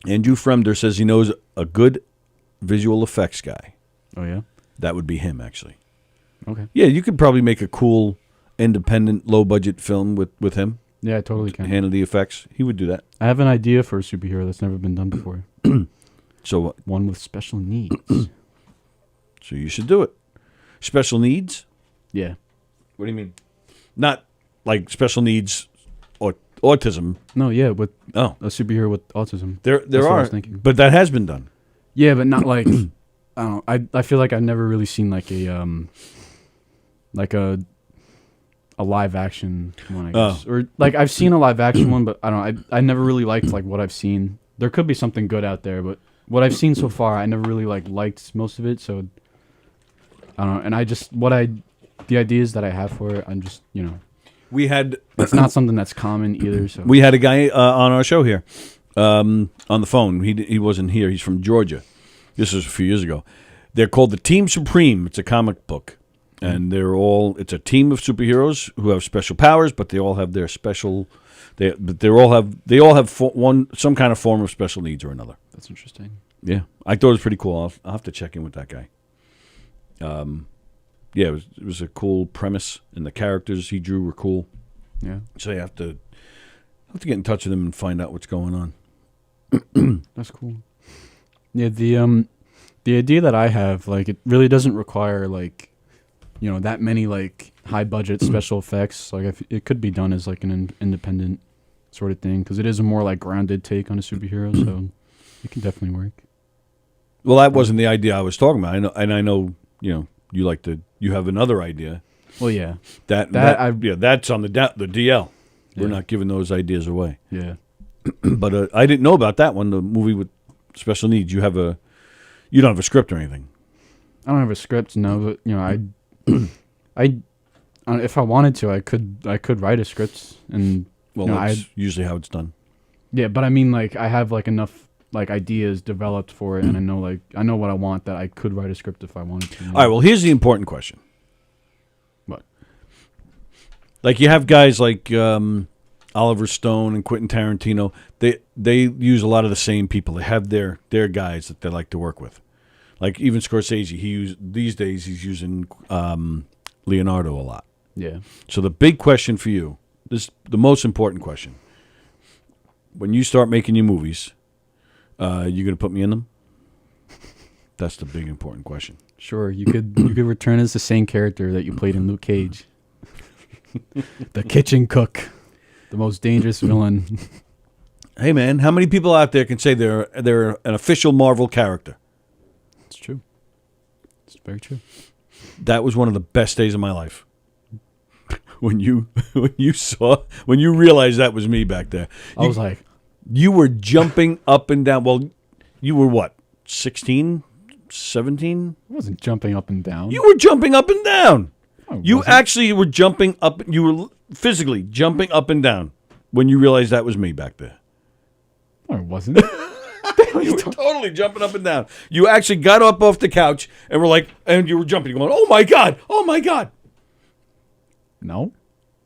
Andrew Fremder says he knows a good visual effects guy. Oh, yeah? That would be him, actually. Okay. Yeah, you could probably make a cool, independent, low-budget film with him. Yeah, I totally can. Handle the effects. He would do that. I have an idea for a superhero that's never been done before. So what? One with special needs. So you should do it. Special needs? Yeah. What do you mean? Not like special needs or autism. No, yeah, with a superhero with autism. There That's what I are, was thinking. but that has been done. Yeah, but not like I don't know. I feel like I've never really seen like a live action one, I guess. Or like I've seen a live action one, but I don't know. I never really liked like what I've seen. There could be something good out there, but what I've seen so far, I never really liked most of it. So I don't know. And the ideas that I have for it, I'm just we had it's not something that's common either. So we had a guy on our show here on the phone. He wasn't here. He's from Georgia. This was a few years ago. They're called the Team Supreme. It's a comic book. And it's a team of superheroes who have special powers, but they all have their special. They all have some kind of form of special needs or another. That's interesting. Yeah, I thought it was pretty cool. I'll have to check in with that guy. Yeah, it was a cool premise, and the characters he drew were cool. Yeah. So you have to get in touch with him and find out what's going on. That's cool. Yeah, the idea that I have, like, it really doesn't require, like, that many, like, high budget special effects. Like, it could be done as, like, an independent sort of thing, because it is a more, like, grounded take on a superhero, so it can definitely work. Well, that wasn't the idea I was talking about. I know, you have another idea. Well, yeah. That's on the DL. Yeah. We're not giving those ideas away. Yeah. But I didn't know about that one, the movie with special needs. You don't have a script or anything. I don't have a script, no, but if I wanted to, I could write a script, and that's usually how it's done. Yeah, but I mean, like, I have, like, enough, like, ideas developed for it, and I know what I want, that I could write a script if I wanted to. All right, well, here's the important question. What? Like, you have guys like Oliver Stone and Quentin Tarantino. They use a lot of the same people. They have their guys that they like to work with. Like, even Scorsese, these days he's using Leonardo a lot. Yeah. So the big question for you, the most important question, when you start making your movies, you gonna put me in them? That's the big important question. Sure, you could return as the same character that you played in Luke Cage, the kitchen cook, the most dangerous villain. Hey man, how many people out there can say they're an official Marvel character? It's true. It's very true. That was one of the best days of my life. When you realized that was me back there. I was like, you were jumping up and down. Well, you were what, 16, 17? I wasn't jumping up and down. You were jumping up and down. You wasn't. actually were jumping up. You were physically jumping up and down when you realized that was me back there. No, I wasn't. You were totally jumping up and down. You actually got up off the couch and were like, and you were jumping, going, "Oh my god! Oh my god!" No,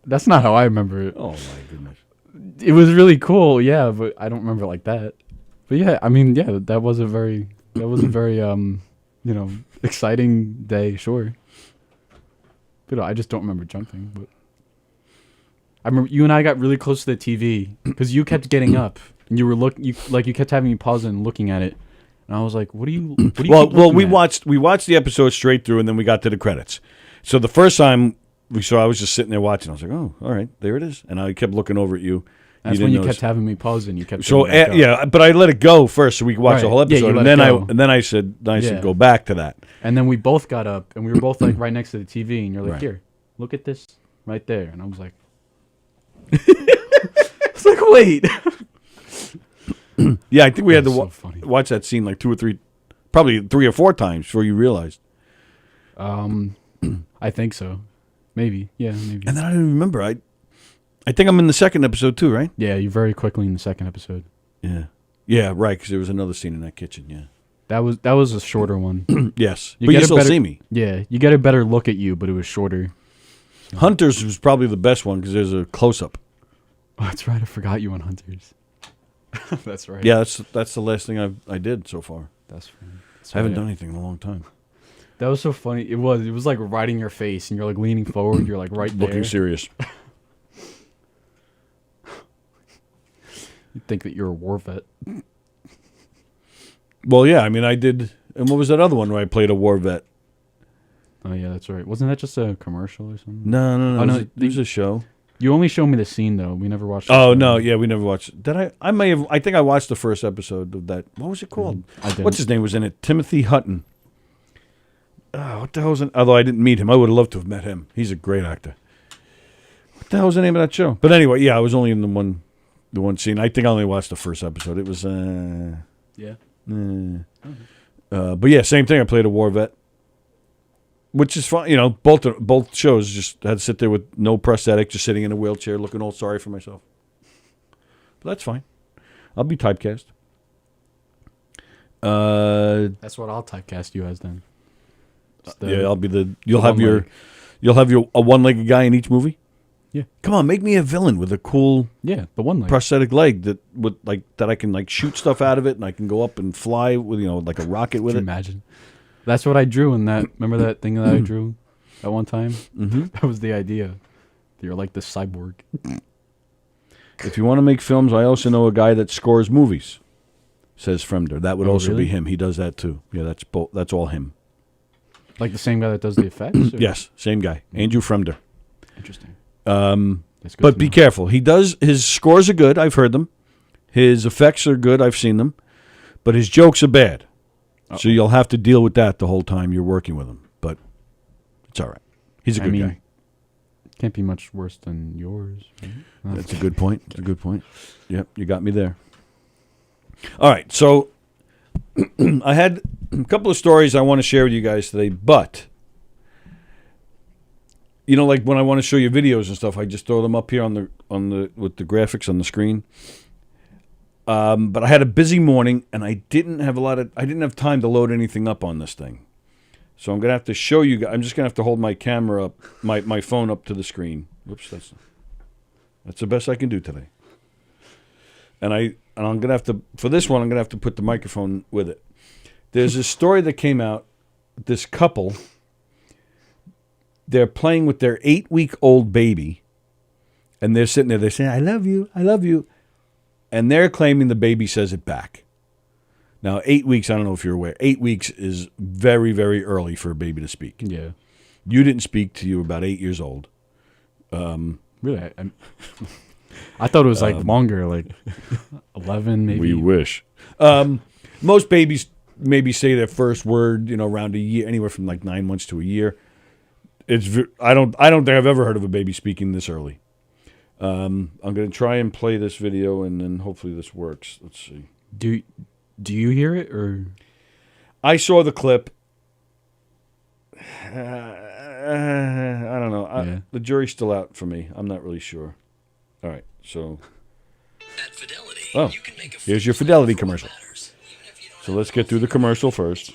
that's not how I remember it. Oh my goodness! It was really cool, yeah, but I don't remember it like that. But yeah, I mean, yeah, that was a very exciting day, sure. But I just don't remember jumping. But I remember you and I got really close to the TV because you kept getting up and you kept having me pause and looking at it, and I was like, "What are you?" Well, we watched the episode straight through, and then we got to the credits. So the first time we saw, I was just sitting there watching. I was like, "Oh, all right, there it is," and I kept looking over at you. That's when you kept having me pause and you kept. So yeah, but I let it go first so we could watch the whole episode, and then I said go back to that. And then we both got up and we were both like right next to the TV, and you're like, "Here, look at this right there," and I was like, "It's like wait." Yeah, I think we had to watch that scene like probably 3 or 4 times before you realized. I think so, maybe, yeah, maybe. And then I don't even remember. I think I'm in the second episode too, right? Yeah, you're very quickly in the second episode. Yeah, right. Because there was another scene in that kitchen. Yeah, that was a shorter one. Yes, but you still see me. Yeah, you get a better look at you, but it was shorter. So. Hunters was probably the best one because there's a close up. Oh, that's right. I forgot you on Hunters. That's right. Yeah, that's the last thing I did so far. That's funny. I haven't done anything in a long time. That was so funny. It was like right in your face, and you're like leaning forward. You're like right there, looking serious. You'd think that you're a war vet. Well, yeah. I mean, I did. And what was that other one where I played a war vet? Oh yeah, that's right. Wasn't that just a commercial or something? No. It was a show. You only showed me the scene though. We never watched. Oh no, yeah, we never watched. Did I? I may have. I think I watched the first episode of that. What was it called? What's his name was in it? Timothy Hutton. Oh, what the hell was it? Although I didn't meet him, I would have loved to have met him. He's a great actor. What the hell was the name of that show? But anyway, yeah, I was only in the one scene. I think I only watched the first episode. It was but yeah, same thing. I played a war vet, which is fun. You know, both shows just had to sit there with no prosthetic, just sitting in a wheelchair, looking all sorry for myself. But that's fine. I'll be typecast. That's what I'll typecast you as then. Yeah, I'll be you'll have your a one-legged guy in each movie. Yeah. Come on, make me a villain with a cool the one leg prosthetic leg that I can shoot stuff out of it and I can go up and fly with like a rocket with it. Imagine. That's what I drew in that. Remember that thing that I drew at one time? Mm-hmm. That was the idea. You're like the cyborg. If you want to make films, I also know a guy that scores movies, says Fremder. That would also really? be him. He does that too. Yeah, that's all him. Like the same guy that does the effects? Or? Yes, same guy. Andrew Fremder. Interesting. But be careful. His scores are good. I've heard them. His effects are good. I've seen them. But his jokes are bad. Uh-oh. So you'll have to deal with that the whole time you're working with him. But it's all right. He's a good guy. Can't be much worse than yours. Right? That's a good point. That's a good point. Yep, you got me there. All right, so I had a couple of stories I want to share with you guys today, but like when I want to show you videos and stuff, I just throw them up here on the with the graphics on the screen. But I had a busy morning and I didn't have time to load anything up on this thing. So I'm gonna have to show you guys. I'm just gonna have to hold my camera up, my phone up to the screen. Whoops, that's the best I can do today. And I'm gonna have to, for this one, I'm gonna have to put the microphone with it. There's a story that came out. This couple, they're playing with their 8-week-old baby, and they're sitting there. They're saying, "I love you, I love you," and they're claiming the baby says it back. Now, 8 weeks, I don't know if you're aware, 8 weeks is very, very early for a baby to speak. Yeah. You didn't speak till you were about 8 years old. Really? I thought it was longer, like 11 maybe. We wish. Most babies maybe say their first word, around a year, anywhere from 9 months to a year. I don't think I've ever heard of a baby speaking this early. I'm going to try and play this video, and then hopefully this works. Let's see. Do you hear it, or? I saw the clip. I don't know. Yeah. The jury's still out for me. I'm not really sure. All right, so. Here's your Fidelity commercial. So let's get through the commercial first.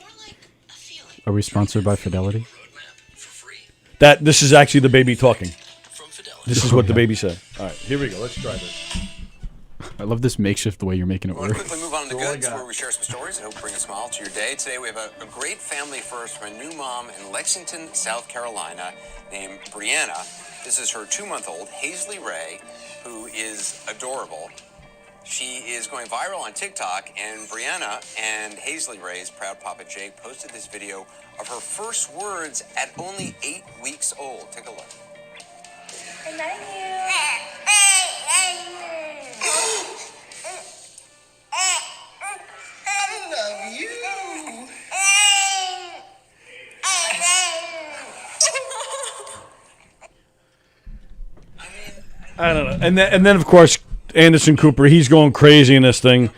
Are we sponsored by Fidelity? This is actually the baby talking. This is what the baby said. All right, here we go. Let's try this. I love this makeshift the way you're making it work. Quickly move on to goods, where we share some stories and hope bring a smile to your day. Today we have a great family first from a new mom in Lexington, South Carolina, named Brianna. This is her 2-month-old, Hazley Ray, who is adorable. She is going viral on TikTok, and Brianna and Hazley Ray's proud Papa Jake posted this video of her first words at only 8 weeks old. Take a look. I love you. I love you. I don't know. And then of course, Anderson Cooper, he's going crazy in this thing.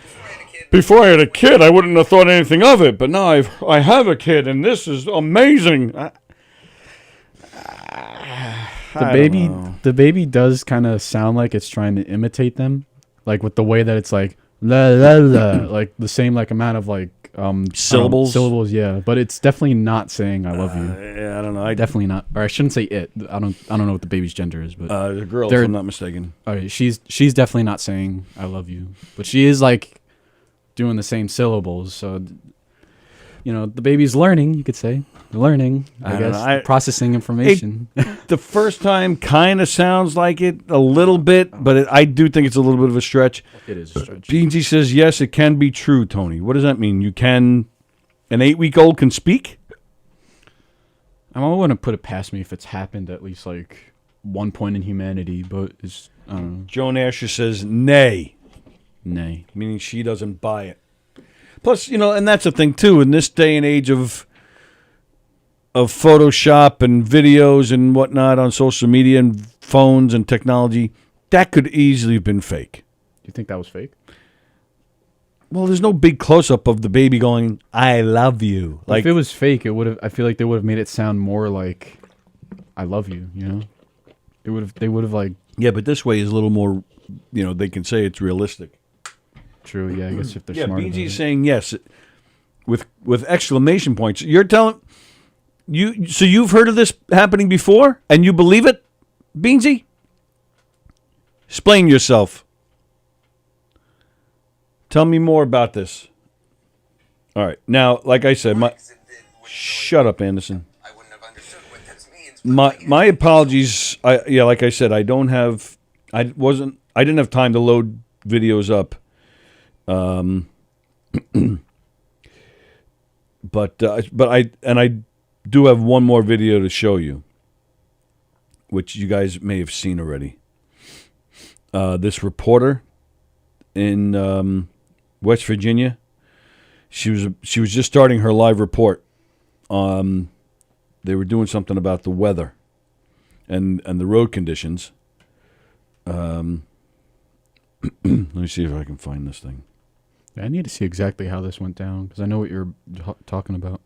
Before I had a kid, I wouldn't have thought anything of it, but now I have a kid, and this is amazing. The baby does kind of sound like it's trying to imitate them, like with the way that it's like la la la, like the same amount of syllables. Syllables, yeah. But it's definitely not saying "I love you." Yeah, I don't know. Definitely not, or I shouldn't say it. I don't know what the baby's gender is, but the girl, if I'm not mistaken. Okay, she's definitely not saying "I love you," but she is doing the same syllables. So the baby's learning. You could say learning. I guess processing information. The first time kind of sounds like it a little bit, but I do think it's a little bit of a stretch. It is a stretch. Beansy says, yes, it can be true, Tony. What does that mean? An 8-week-old can speak? I wouldn't put it past me if it's happened at least one point in humanity, but it's, I don't know. Joan Asher says, nay. Nay. Meaning she doesn't buy it. Plus, and that's the thing, too, in this day and age of Photoshop and videos and whatnot on social media and phones and technology, that could easily have been fake. Do you think that was fake? Well, there's no big close-up of the baby going, I love you. If it was fake, it would have. I feel like they would have made it sound more like, I love you, They would have Yeah, but this way is a little more, they can say it's realistic. True, yeah, I guess if they're smart about it. Beansy's saying yes with exclamation points. You're telling... So you've heard of this happening before, and you believe it, Beansy? Explain yourself. Tell me more about this. All right. Now, like I said, shut up, Anderson. My apologies. Like I said, I didn't have time to load videos up. But I do have one more video to show you, which you guys may have seen already. This reporter in West Virginia, she was just starting her live report. They were doing something about the weather and the road conditions. Let me see if I can find this thing. I need to see exactly how this went down because I know what you're talking about.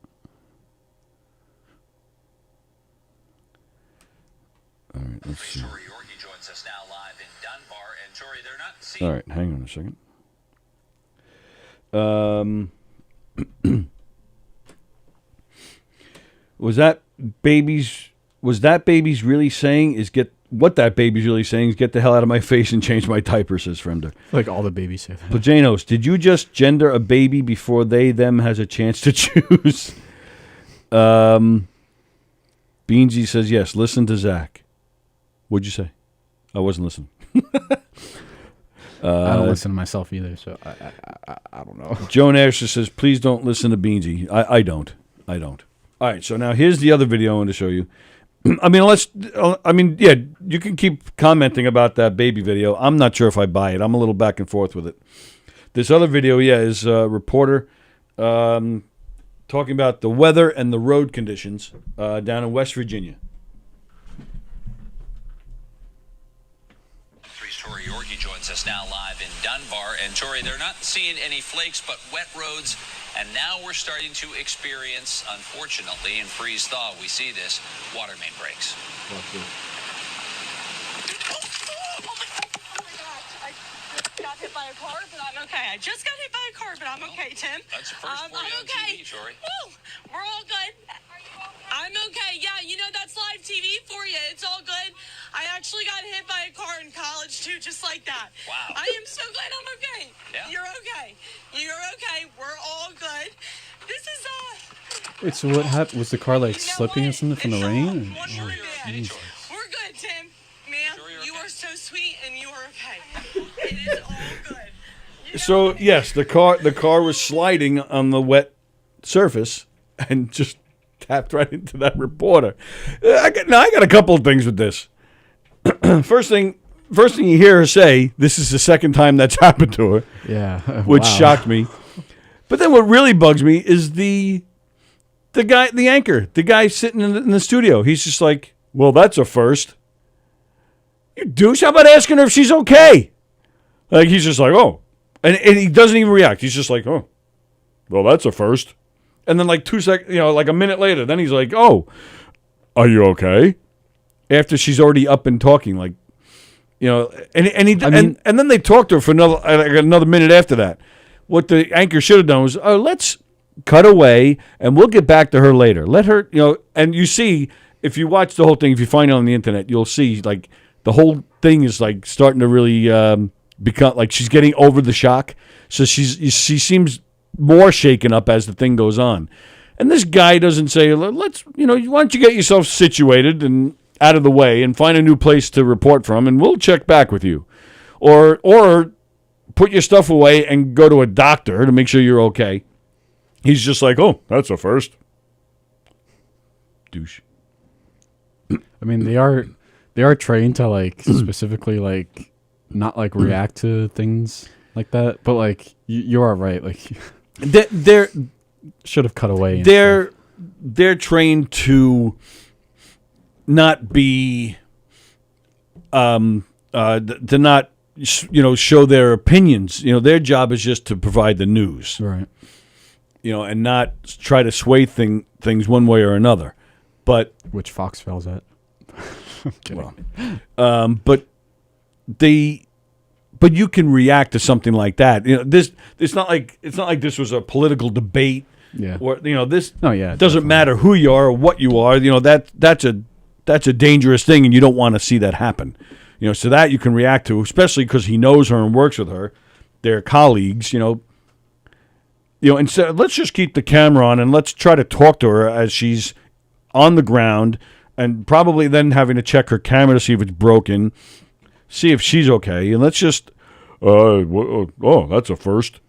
All right, let's see. All right, hang on a second. Was that baby's really saying is get the hell out of my face and change my diaper, says Fremder. Like all the babies say that. Plajanos, did you just gender a baby before them has a chance to choose? Beansy says yes. Listen to Zach. What'd you say? I wasn't listening. I don't listen to myself either, so I don't know. Joan Asher says, please don't listen to Beansy. I don't. All right, so now here's the other video I want to show you. Yeah, you can keep commenting about that baby video. I'm not sure if I buy it. I'm a little back and forth with it. This other video, is a reporter talking about the weather and the road conditions down in West Virginia. Tori Yorkie joins us now live in Dunbar. And Tori, they're not seeing any flakes, but wet roads. And now we're starting to experience, unfortunately, in freeze-thaw, we see this, water main breaks. Got hit by a car, but I'm okay. I just got hit by a car, but I'm okay, Tim. That's the first for you on TV, Tori. Woo! We're all good. Are you all good? I'm okay. Yeah, that's live TV for you. It's all good. I actually got hit by a car in college, too, just like that. Wow. I am so glad I'm okay. Yeah. You're okay. You're okay. We're all good. This is, Wait, so what happened? Was the car, slipping or something from the rain? We're good, Tim. Man, you are so sweet, and you are okay. It is all good. So yes, the car was sliding on the wet surface and just tapped right into that reporter. I got a couple of things with this. First thing you hear her say, this is the second time that's happened to her. Yeah, which shocked me. But then what really bugs me is the guy, the anchor, the guy sitting in the studio. He's just like, well, that's a first. You douche, how about asking her if she's okay? Like, he's just like, oh. And he doesn't even react. He's just like, oh, well, that's a first. And then 2 seconds, a minute later, then he's like, oh, are you okay? After she's already up and talking, and then they talked to her for another minute after that. What the anchor should have done was, let's cut away, and we'll get back to her later. Let her, and you see, if you watch the whole thing, if you find it on the internet, you'll see, the whole thing is, starting to really become, she's getting over the shock. So she seems more shaken up as the thing goes on. And this guy doesn't say, let's, why don't you get yourself situated and out of the way and find a new place to report from, and we'll check back with you. Or put your stuff away and go to a doctor to make sure you're okay. He's just like, oh, that's a first. Douche. I mean, they are trained to specifically not react to things like that. But you are right. They're should have cut away. They're trained to not be to not show their opinions. Their job is just to provide the news, right? And not try to sway things one way or another. But which Fox fails at. Well, but you can react to something like that. It's not like this was a political debate Yeah. Or this. Oh yeah. Doesn't matter who you are or what you are. That's a dangerous thing, and you don't want to see that happen. So that you can react to, especially because he knows her and works with her. They're colleagues. And so let's just keep the camera on and let's try to talk to her as she's on the ground, and probably then having to check her camera to see if it's broken, see if she's okay, and let's just, that's a first.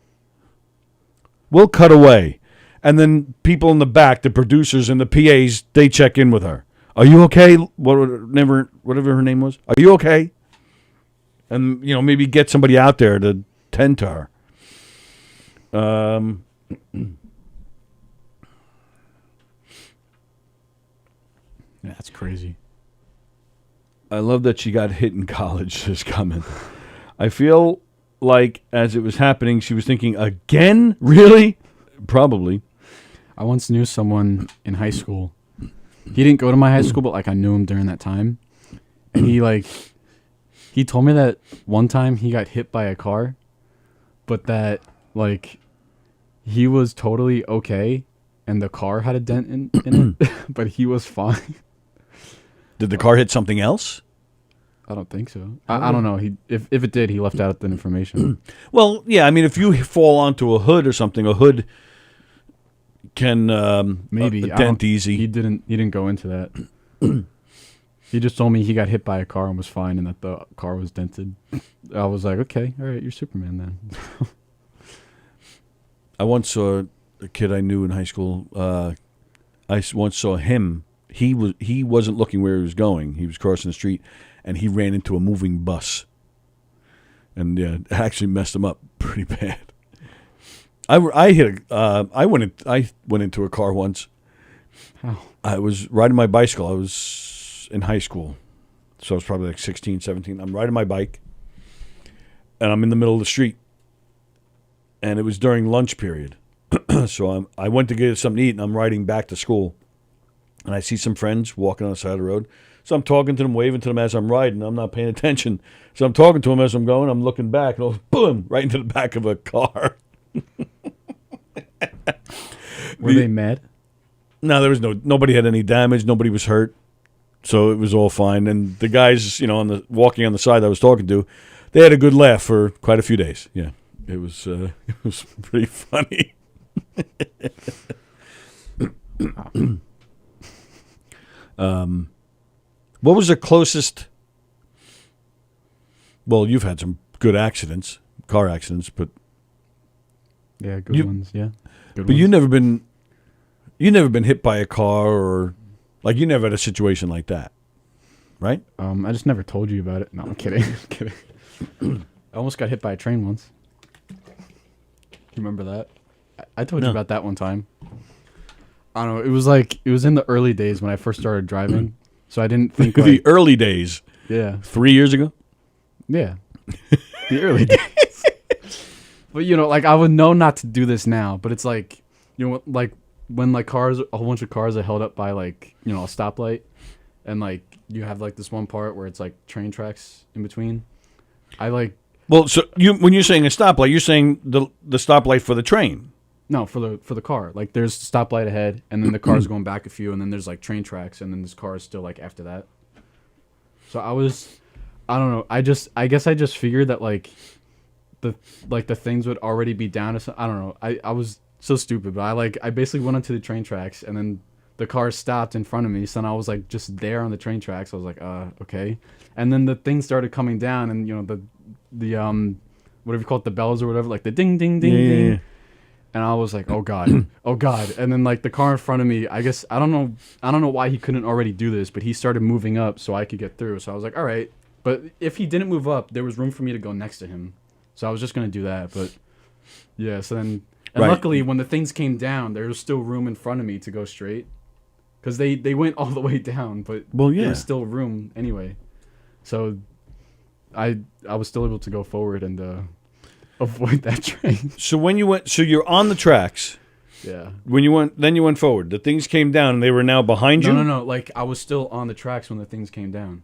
We'll cut away, and then people in the back, the producers and the PAs, they check in with her. Are you okay? Whatever her name was. Are you okay? And maybe get somebody out there to tend to her. That's crazy. I love that she got hit in college. This comment. I feel like as it was happening, she was thinking, again? Really? Probably. I once knew someone in high school. He didn't go to my high school, but I knew him during that time. And he told me that one time he got hit by a car, but that he was totally okay, and the car had a dent in it, but he was fine. Did the car hit something else? I don't think so. I don't know. If it did, he left out the information. Well, yeah. I mean, if you fall onto a hood or something, a hood can maybe dent easy. He didn't go into that. He just told me he got hit by a car and was fine, and that the car was dented. I was like, okay, all right, you're Superman then. I once saw a kid I knew in high school. I once saw him. He wasn't looking where he was going. He was crossing the street, and he ran into a moving bus. And it actually messed him up pretty bad. I went into a car once. How? I was riding my bicycle. I was in high school, so I was probably 16, 17. I'm riding my bike, and I'm in the middle of the street. And it was during lunch period. So I went to get something to eat, and I'm riding back to school. And I see some friends walking on the side of the road. So I'm talking to them, waving to them as I'm riding. I'm not paying attention. So I'm talking to them as I'm going. I'm looking back, and boom, right into the back of a car. Were they mad? No, there was nobody had any damage. Nobody was hurt. So it was all fine. And the guys, walking on the side that I was talking to, they had a good laugh for quite a few days. Yeah. It was pretty funny. What was the closest? Well, you've had some good accidents, car accidents, but yeah, good ones. Yeah, but ones. You never been hit by a car, or you never had a situation like that, right? I just never told you about it. No, I'm kidding. I'm kidding. I almost got hit by a train once. You remember that? I told you about that one time. I don't know. It was in the early days when I first started driving, so I didn't think the early days. Yeah, 3 years ago. Yeah, the early days. But I would know not to do this now. But it's when a whole bunch of cars are held up by a stoplight, and you have this one part where it's train tracks in between. Well, so when you're saying a stoplight, you're saying the stoplight for the train. No, for the car. There's stoplight ahead, and then the car's going back a few, and then there's train tracks, and then this car is still after that. So I don't know. I guess I just figured that the things would already be down. I don't know. I was so stupid, but I basically went onto the train tracks, and then the car stopped in front of me. So then I was just there on the train tracks. I was okay. And then the thing started coming down, and the whatever you call it, the bells or whatever, the ding ding ding ding. Yeah. And I was oh god, oh god. And then the car in front of me, I guess I don't know why he couldn't already do this, but he started moving up so I could get through. So I was all right. But if he didn't move up, there was room for me to go next to him. So I was just gonna do that. But yeah, so then luckily when the things came down, there was still room in front of me to go straight. Because they went all the way down, but there was still room anyway. So I was still able to go forward and avoid that train. So when you went, you're on the tracks. Yeah. When you went forward. The things came down, and they were now behind you. No. I was still on the tracks when the things came down.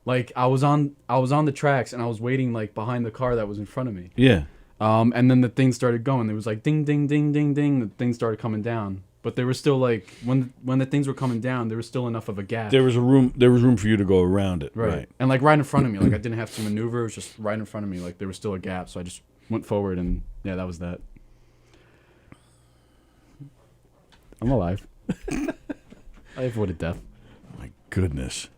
I was on the tracks, and I was waiting behind the car that was in front of me. Yeah. And then the thing started going. It was like ding, ding, ding, ding, ding. The thing started coming down. But there was still like when the things were coming down, there was still enough of a gap. There was room for you to go around it. Right. And like right in front of me, like I didn't have to maneuver. It was just right in front of me. Like there was still a gap, so I just went forward, and yeah, that was that. I'm alive. I avoided death. My goodness.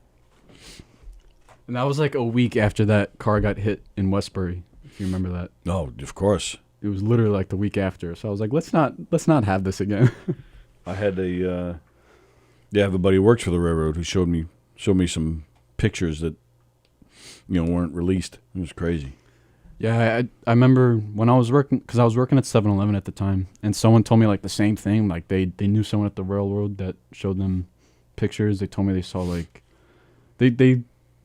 And that was like a week after that car got hit in Westbury, if you remember that. Oh, of course. It was literally like the week after. So I was like, let's not have this again. I had I have a buddy who works for the railroad who showed me some pictures that weren't released. It was crazy. Yeah, I remember when I was working, because I was working at 7-Eleven at the time, and someone told me like the same thing. Like they knew someone at the railroad that showed them pictures. They told me they saw like they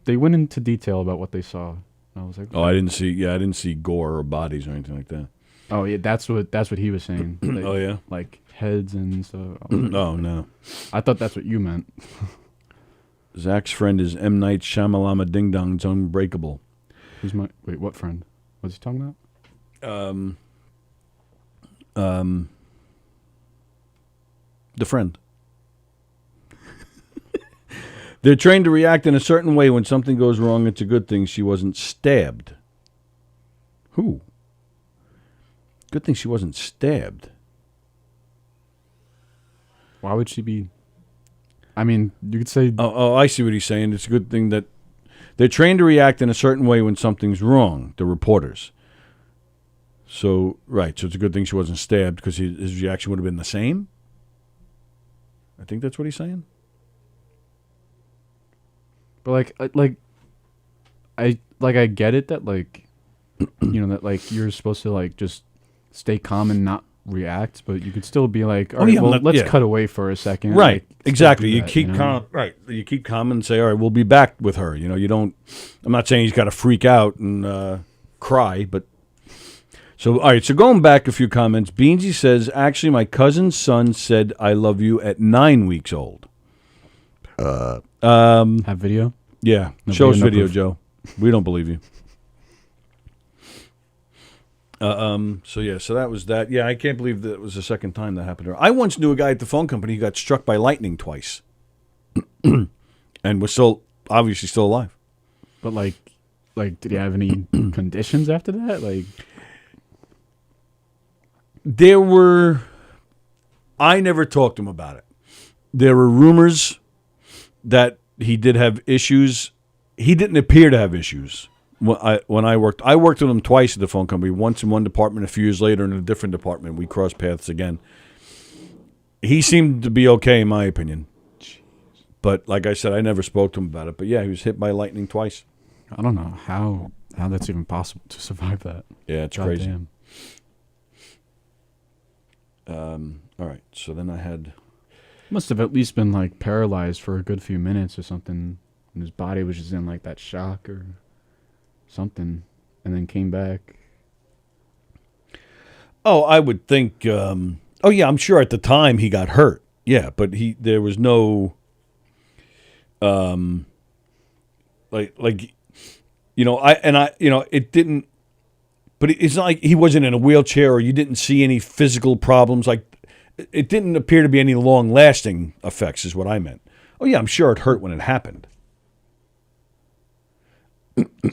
went into detail about what they saw. And I was like, oh, I didn't see gore or bodies or anything like that. Oh yeah, that's what he was saying. Like, oh yeah, like heads and stuff. Oh no, I thought that's what you meant. Zach's friend is M. Night Shyamalama Ding Dong's Unbreakable. Who's my what friend? What's he talking about? The friend. They're trained to react in a certain way when something goes wrong. It's a good thing she wasn't stabbed. Who? Good thing she wasn't stabbed. Why would she be? I mean, you could say... Oh, I see what he's saying. It's a good thing that they're trained to react in a certain way when something's wrong, the reporters. So, right, so it's a good thing she wasn't stabbed because his reaction would have been the same? I think that's what he's saying. But I get it that like, that like you're supposed to like just stay calm and not react, but you could still be like, all right, let's cut away for a second. Right, like, exactly. You keep calm. Right, you keep calm and say, all right, we'll be back with her. You don't. I'm not saying he's got to freak out and cry, but. So, all right, so going back a few comments, Beansy says, actually, my cousin's son said, I love you at 9 weeks old. Have video? Yeah, No show us video, proof. Joe. We don't believe you. So that was that. Yeah, I can't believe that it was the second time that happened to her. I once knew a guy at the phone company who got struck by lightning twice. And was obviously still alive. But like did he have any conditions after that? Like, I never talked to him about it. There were rumors that he did have issues. He didn't appear to have issues when I worked. I worked with him twice at the phone company, once in one department, a few years later in a different department. We crossed paths again. He seemed to be okay, in my opinion. But like I said, I never spoke to him about it. But yeah, he was hit by lightning twice. I don't know how that's even possible to survive that. Yeah, it's God crazy. Damn. All right, so then I had... Must have at least been like paralyzed for a good few minutes or something, and his body was just in like that shock or something, and then came back. Oh, I would think. Oh yeah, I'm sure at the time he got hurt. Yeah, but there was no. It didn't. But it's not like he wasn't in a wheelchair or you didn't see any physical problems. Like, it didn't appear to be any long-lasting effects is what I meant. Oh, yeah, I'm sure it hurt when it happened. Because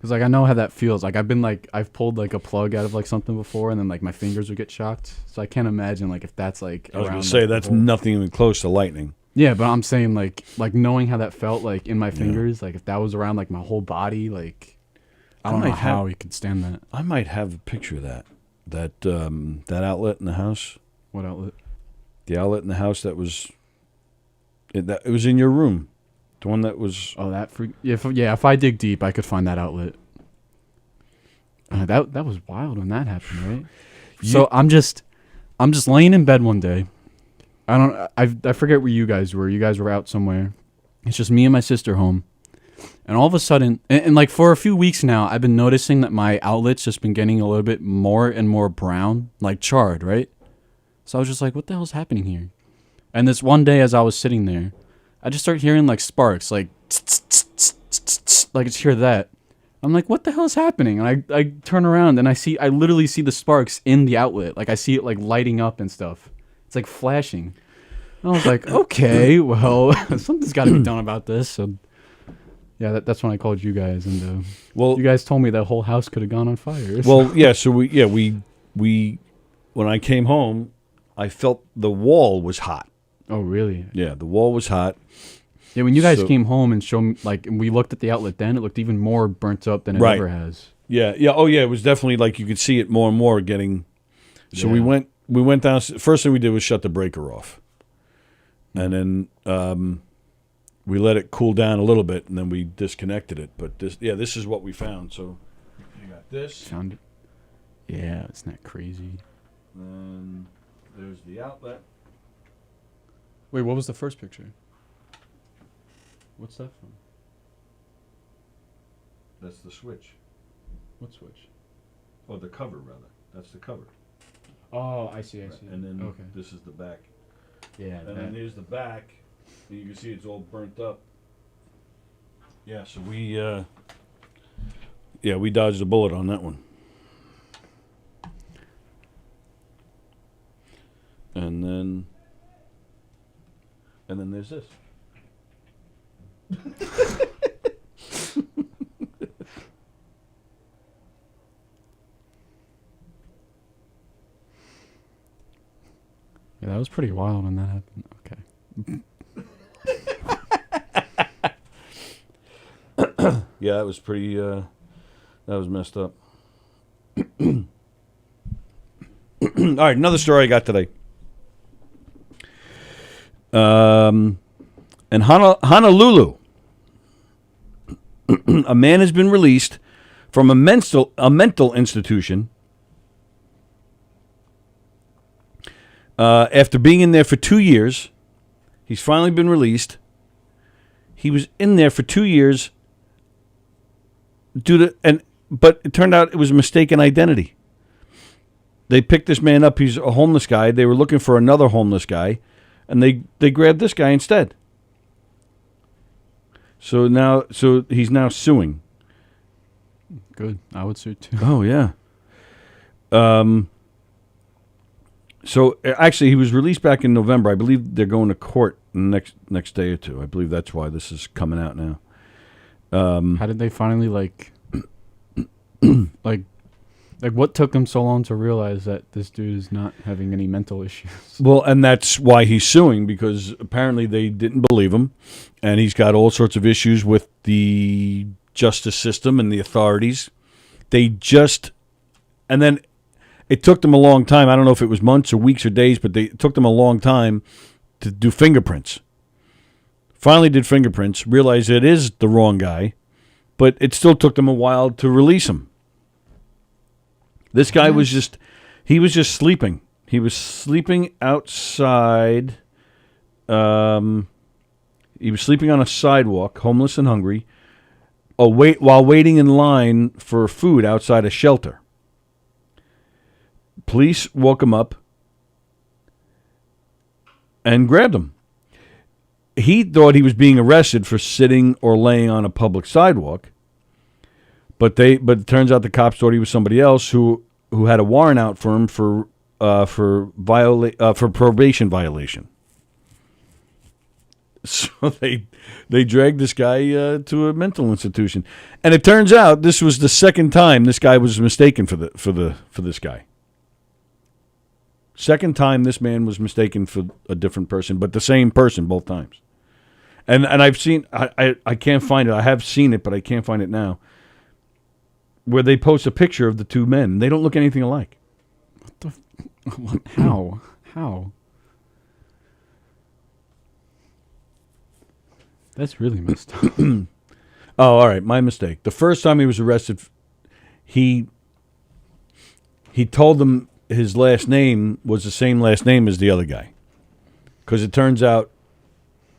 like I know how that feels. Like I've pulled like a plug out of like something before, and then like my fingers would get shocked. So I can't imagine like if that's like. I was going to say that's nothing even close to lightning. Yeah, but I'm saying like knowing how that felt like in my fingers, like if that was around like my whole body, like I don't know how you could stand that. I might have a picture of that outlet in the house. What outlet? The outlet in the house that was it was in your room. The one that was if I dig deep, I could find that outlet. That was wild when that happened, right? So I'm just laying in bed one day. I forget where you guys were. You guys were out somewhere. It's just me and my sister home. And all of a sudden, and like for a few weeks now, I've been noticing that my outlet's just been getting a little bit more and more brown, like charred, right? So I was just like, what the hell's happening here? And this one day as I was sitting there, I just started hearing like sparks, like, like it's hear that. I'm like, what the hell is happening? And I turn around and I literally see the sparks in the outlet. Like I see it like lighting up and stuff. It's like flashing. And I was like, okay, well, something's got to be done about this. So yeah, that's when I called you guys, and you guys told me that whole house could have gone on fire. Well, yeah. So we when I came home, I felt the wall was hot. Oh, really? Yeah, the wall was hot. Yeah, when you guys came home and showed me, like, and we looked at the outlet, then it looked even more burnt up than it ever has. Yeah, yeah. Oh, yeah. It was definitely like you could see it more and more getting. So we went down. First thing we did was shut the breaker off, and then we let it cool down a little bit, and then we disconnected it. But this is what we found. So you got this. Found it. Yeah, it's not crazy. And there's the outlet. Wait, what was the first picture? What's that from? That's the switch. What switch? Oh, the cover, rather. That's the cover. Oh, I see. And then this is the back. Yeah. And then there's the back. And you can see it's all burnt up. Yeah, so we dodged a bullet on that one. And then there's this. Yeah, that was pretty wild when that happened. Okay. Yeah, that was pretty. That was messed up. All right, another story I got today. In Honolulu, a man has been released from a mental institution after being in there for 2 years. He's finally been released. He was in there for 2 years but it turned out it was a mistaken identity. They picked this man up. He's a homeless guy. They were looking for another homeless guy, and they grabbed this guy instead. So he's now suing. Good. I would sue too. Oh yeah. So actually, he was released back in November. I believe they're going to court next day or two. I believe that's why this is coming out now. How did they finally like what took them so long to realize that this dude is not having any mental issues? Well, and that's why he's suing, because apparently they didn't believe him, and he's got all sorts of issues with the justice system and the authorities. And then it took them a long time. I don't know if it was months or weeks or days, but it took them a long time to do fingerprints. Finally did fingerprints, realized it is the wrong guy, but it still took them a while to release him. This guy was just sleeping. He was sleeping outside. He was sleeping on a sidewalk, homeless and hungry, while waiting in line for food outside a shelter. Police woke him up and grabbed him. He thought he was being arrested for sitting or laying on a public sidewalk, but it turns out the cops thought he was somebody else who had a warrant out for him for probation violation. So they dragged this guy to a mental institution, and it turns out this was the second time this guy was mistaken for this guy. Second time this man was mistaken for a different person, but the same person both times. And I've seen, I can't find it. I have seen it, but I can't find it now. Where they post a picture of the two men. They don't look anything alike. What the? How? That's really messed up. Oh, all right. My mistake. The first time he was arrested, he told them his last name was the same last name as the other guy. Because it turns out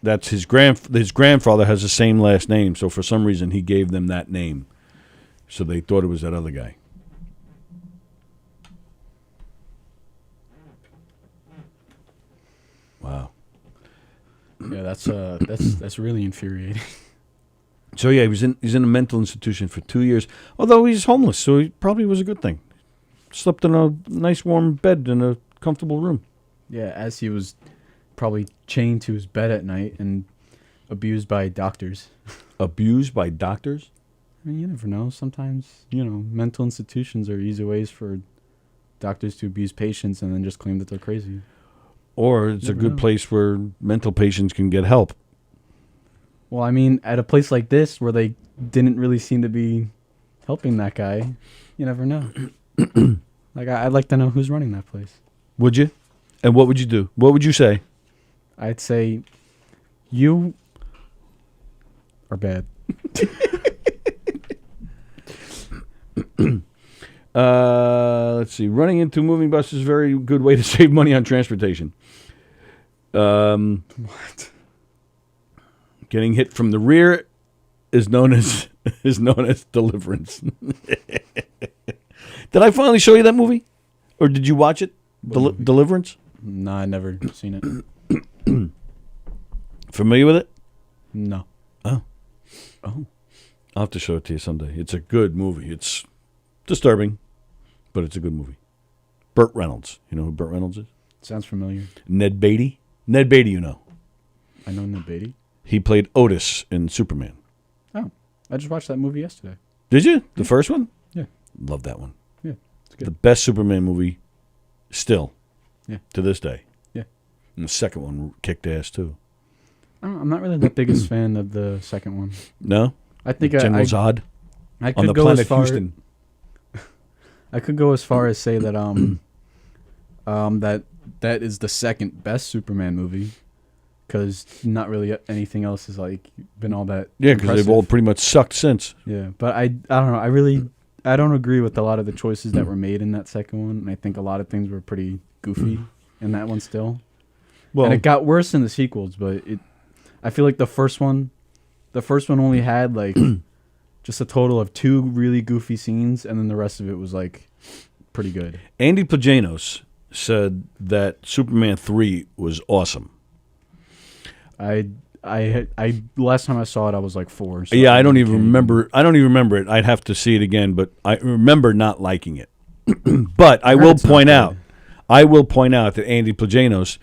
that's his grandfather has the same last name. So for some reason, he gave them that name. So they thought it was that other guy. Wow. Yeah, that's really infuriating. So yeah, he's in a mental institution for 2 years. Although he's homeless, so he probably was a good thing. Slept in a nice warm bed in a comfortable room. Yeah, as he was probably chained to his bed at night and abused by doctors. Abused by doctors? I mean, you never know. Sometimes, mental institutions are easy ways for doctors to abuse patients and then just claim that they're crazy. Or it's a good place where mental patients can get help. Well, I mean, at a place like this where they didn't really seem to be helping that guy, you never know. Like, I'd like to know who's running that place. Would you? And what would you do? What would you say? I'd say, you are bad. Let's see. Running into a moving bus is a very good way to save money on transportation. What? Getting hit from the rear is known as deliverance. Did I finally show you that movie, or did you watch it? Deliverance? No, I never seen it. Familiar with it? No. Oh. I'll have to show it to you someday. It's a good movie. It's disturbing, but it's a good movie. Burt Reynolds. You know who Burt Reynolds is? Sounds familiar. Ned Beatty. Ned Beatty, you know. I know Ned Beatty. He played Otis in Superman. Oh, I just watched that movie yesterday. Did you? The first one? Yeah. Love that one. Yeah, it's good. The best Superman movie still. Yeah. To this day. Yeah. And the second one kicked ass, too. I'm not really the biggest fan of the second one. No? I think General Zod? I could on the go planet as far, Houston. I could go as far as say that that is the second best Superman movie, because not really anything else has like been all that. Yeah, because they've all pretty much sucked since. Yeah, but I don't know. I don't agree with a lot of the choices that were made in that second one, and I think a lot of things were pretty goofy in that one still. Well, and it got worse in the sequels, but I feel like the first one only had like just a total of 2 really goofy scenes, and then the rest of it was like pretty good. Andy Plajanos said that Superman 3 was awesome. I last time I saw it, I was like 4. So yeah, I don't even remember. I don't even remember it. I'd have to see it again, but I remember not liking it. But I will point out that Andy Plajanos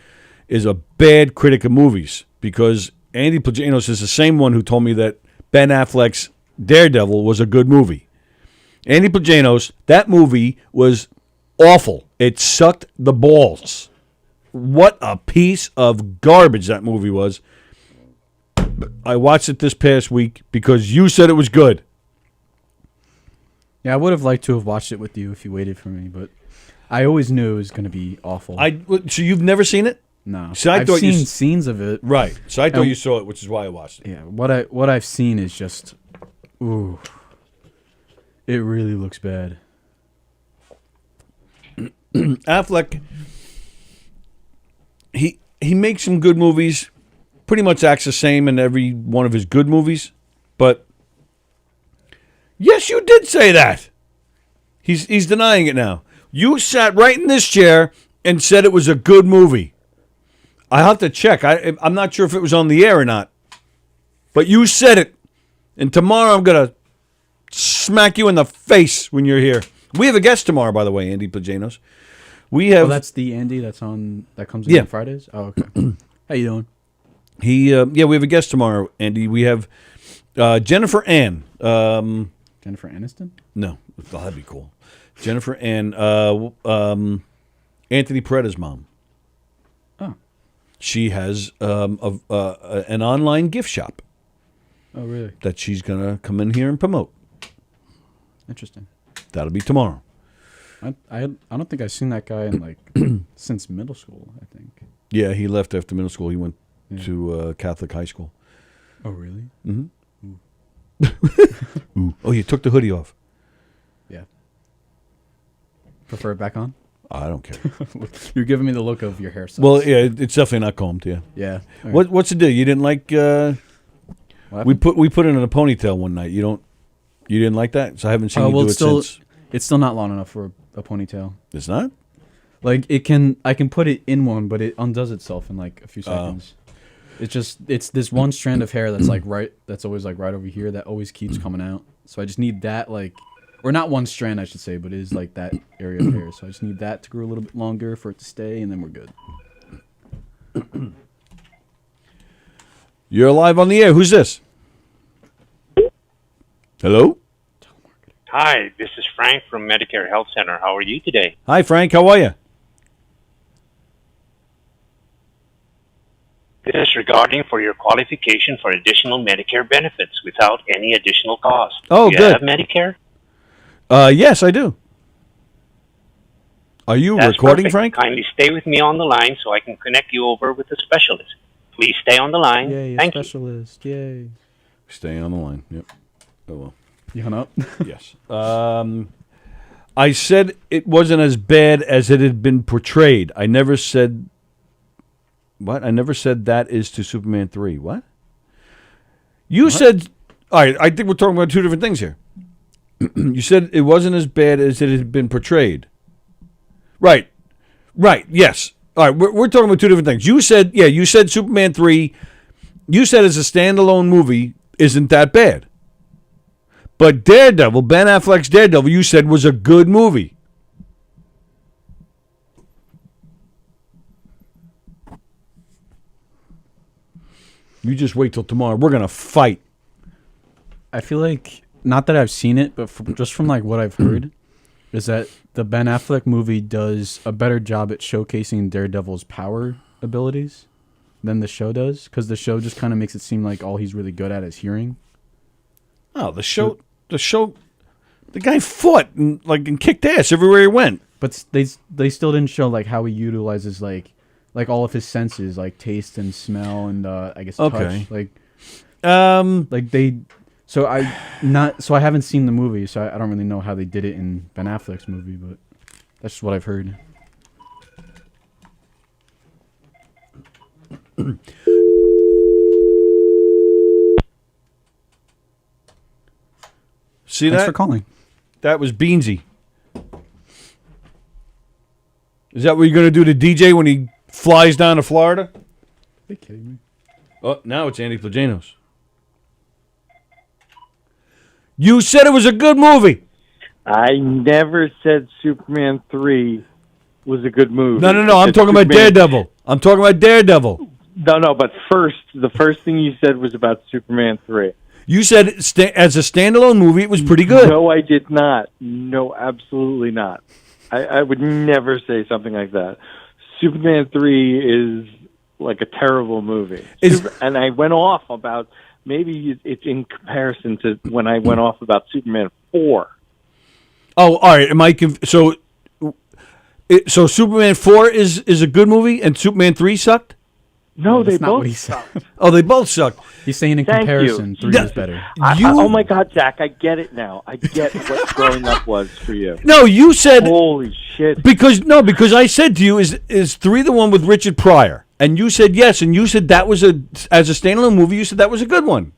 is a bad critic of movies, because Andy Plajanos is the same one who told me that Ben Affleck's Daredevil was a good movie. Andy Plajanos, that movie was awful. It sucked the balls. What a piece of garbage that movie was. I watched it this past week because you said it was good. Yeah, I would have liked to have watched it with you if you waited for me, but I always knew it was going to be awful. So you've never seen it? No. So I've seen scenes of it. Right. So I thought you saw it, which is why I watched it. Yeah. What I've seen is just, ooh, it really looks bad. Affleck, he makes some good movies. Pretty much acts the same in every one of his good movies, but yes, you did say that. He's denying it now. You sat right in this chair and said it was a good movie. I have to check. I'm not sure if it was on the air or not, but you said it, and tomorrow I'm gonna smack you in the face when you're here. We have a guest tomorrow, by the way, Andy Plajanos. We have. Oh, that's the Andy that comes in on Fridays. Oh, okay. How you doing? We have a guest tomorrow, Andy. We have Jennifer Ann. Jennifer Aniston? No, that'd be cool. Jennifer Ann, Anthony Peretta's mom. Oh. She has an online gift shop. Oh, really? That she's gonna come in here and promote. Interesting. That'll be tomorrow. I don't think I've seen that guy in like since middle school, I think. Yeah, he left after middle school. He went to Catholic high school. Oh, really? Mm-hmm. Ooh. Oh, you took the hoodie off. Yeah. Prefer it back on? I don't care. You're giving me the look of your hair sucks. Well, yeah, it's definitely not combed. Yeah. Yeah. Right. What's the deal? You didn't like? We put it in a ponytail one night. You didn't like that, so I haven't seen you do it since. It's still not long enough for a ponytail. It's not. Like I can put it in one, but it undoes itself in like a few seconds. It's this one strand of hair that's like that's always like right over here that always keeps coming out. So I just need that or not one strand I should say, but it is like that area of hair. So I just need that to grow a little bit longer for it to stay, and then we're good. You're live on the air. Who's this? Hello? Hi, this is Frank from Medicare Health Center. How are you today? Hi, Frank. How are you? This is regarding for your qualification for additional Medicare benefits without any additional cost. Oh, Do you good. have Medicare? Yes, I do. Are you That's recording, perfect. Frank? Kindly stay with me on the line so I can connect you over with a specialist. Please stay on the line. Yay, Thank you. specialist. Yay. Stay on the line. Yep. Oh, well. You hung up? Yes. I said it wasn't as bad as it had been portrayed. I never said... What? I never said that is to Superman 3. What? You said... All right, I think we're talking about two different things here. You said it wasn't as bad as it had been portrayed. Right. Right, yes. All right, we're talking about two different things. You said Superman 3, you said as a standalone movie isn't that bad. But Daredevil, Ben Affleck's Daredevil, you said was a good movie. You just wait till tomorrow. We're going to fight. I feel like, not that I've seen it, but just from like what I've heard, is that the Ben Affleck movie does a better job at showcasing Daredevil's power abilities than the show does, because the show just kind of makes it seem like all he's really good at is hearing. Oh, the show, the guy fought and kicked ass everywhere he went. But they still didn't show like how he utilizes like all of his senses, like taste and smell and I guess Okay. touch. So I haven't seen the movie, so I don't really know how they did it in Ben Affleck's movie, but that's just what I've heard. See Thanks that? for calling. That was Beansy. Is that what you're going to do to DJ when he flies down to Florida? Are you kidding me? Oh, now it's Andy Plagianos. You said it was a good movie. I never said Superman 3 was a good movie. No. I I'm said talking about Superman- Daredevil. I'm talking about Daredevil. No, but the first thing you said was about Superman 3. You said as a standalone movie, it was pretty good. No, I did not. No, absolutely not. I would never say something like that. Superman 3 is like a terrible movie. And I went off about, maybe it's in comparison to when I went off about Superman 4. Oh, all right. So Superman 4 is a good movie and Superman 3 sucked? No, they that's not what both he said. sucked. Oh, they both sucked. He's saying in Thank comparison, you. 3 is better. Oh my God, Jack! I get it now. I get what growing up was for you. No, you said holy shit. Because I said to you, is 3 the one with Richard Pryor? And you said yes, and you said that was as a standalone movie, you said that was a good one.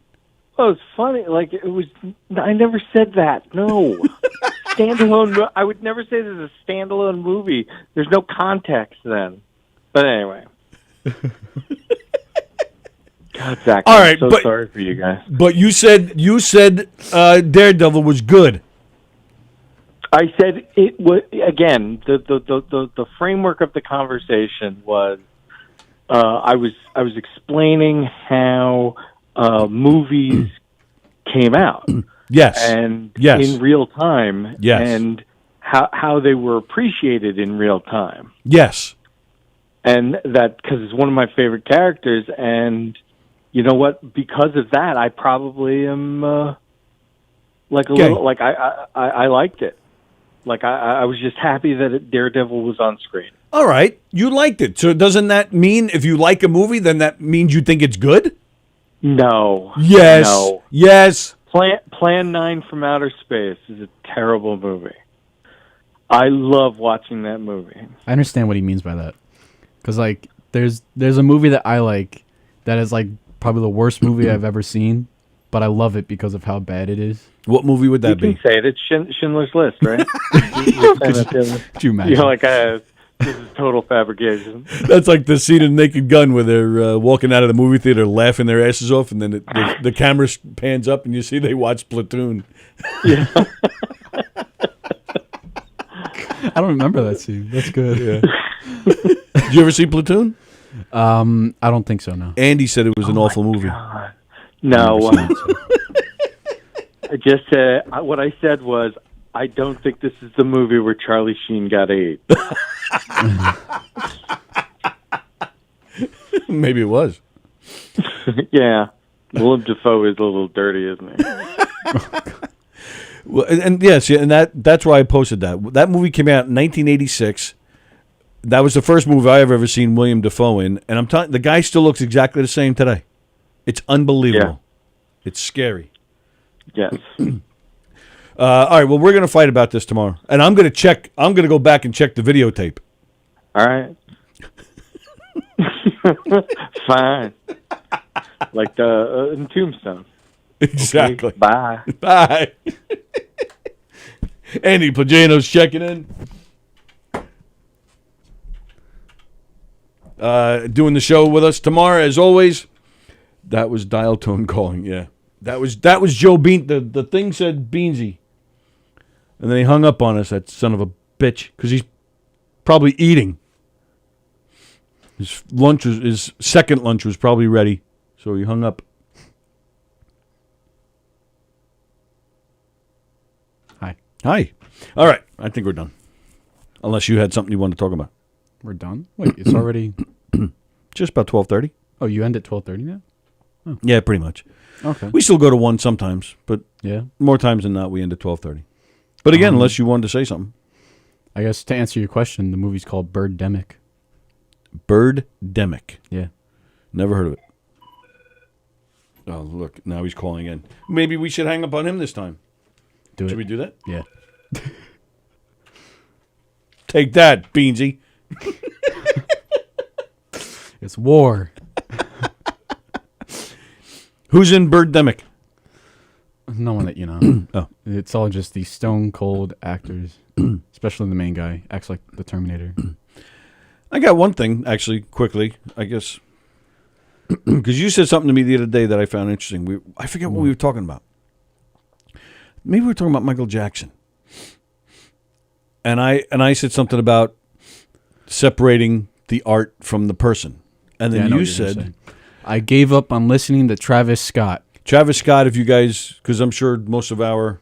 Oh, it's funny. Like it was. I never said that. No, standalone. I would never say this is a standalone movie. There's no context then. But anyway. God, Zach, All I'm right, so but- sorry for you guys. But you said Daredevil was good. I said it was again. The framework of the conversation was I was explaining how movies came out. Yes. And Yes. in real time. Yes. And how they were appreciated in real time. Yes. And that because it's one of my favorite characters, and you know what? Because of that, I probably am like a little like I liked it. Like I was just happy that Daredevil was on screen. All right, you liked it. So doesn't that mean if you like a movie, then that means you think it's good? No. Yes. No. Yes. Plan 9 from Outer Space is a terrible movie. I love watching that movie. I understand what he means by that, because like there's a movie that I like that is like probably the worst movie I've ever seen, but I love it because of how bad it is. What movie would that You be? can say it. It's Schindler's List, right? Could you imagine? You're like, This is total fabrication. That's like the scene in Naked Gun where they're walking out of the movie theater laughing their asses off, and then the camera pans up and you see they watch Platoon. Yeah. I don't remember that scene. That's good. Yeah. Did you ever see Platoon? I don't think so. No. Andy said it was an awful movie. God. No. I just said what I said was I don't think this is the movie where Charlie Sheen got AIDS. Maybe it was. Yeah. Willem Dafoe is a little dirty, isn't he? Well, and yes, and that's why I posted that. That movie came out in 1986. That was the first movie I ever seen William Dafoe in, and I'm telling the guy still looks exactly the same today. It's unbelievable. Yeah. It's scary. Yes. All right. Well, we're going to fight about this tomorrow, and I'm going to check. I'm going to go back and check the videotape. All right. Fine. Like the in Tombstone. Exactly. Okay, bye. Bye. Andy Plagano's checking in. Doing the show with us tomorrow, as always. That was dial tone calling. Yeah, that was Joe Bean. The thing said Beansy, and then he hung up on us. That son of a bitch, because he's probably eating. His second lunch was probably ready, so he hung up. Hi. All right, I think we're done. Unless you had something you wanted to talk about. We're done? Wait, it's already... Just about 12:30. Oh, you end at 12:30 now? Oh. Yeah, pretty much. Okay. We still go to 1 sometimes, but yeah, more times than not, we end at 12:30. But again, unless you wanted to say something. I guess to answer your question, the movie's called Birdemic. Birdemic. Yeah. Never heard of it. Oh, look, now he's calling in. Maybe we should hang up on him this time. Should we do that? Yeah. Take that, Beansy. It's war. Who's in Birdemic? No one that you know. Oh. It's all just these stone cold actors, especially the main guy. Acts like the Terminator. I got one thing, actually, quickly, I guess. Because you said something to me the other day that I found interesting. I forget what we were talking about. Maybe we were talking about Michael Jackson. And I said something about separating the art from the person. And then you said... I gave up on listening to Travis Scott. Travis Scott, if you guys... Because I'm sure most of our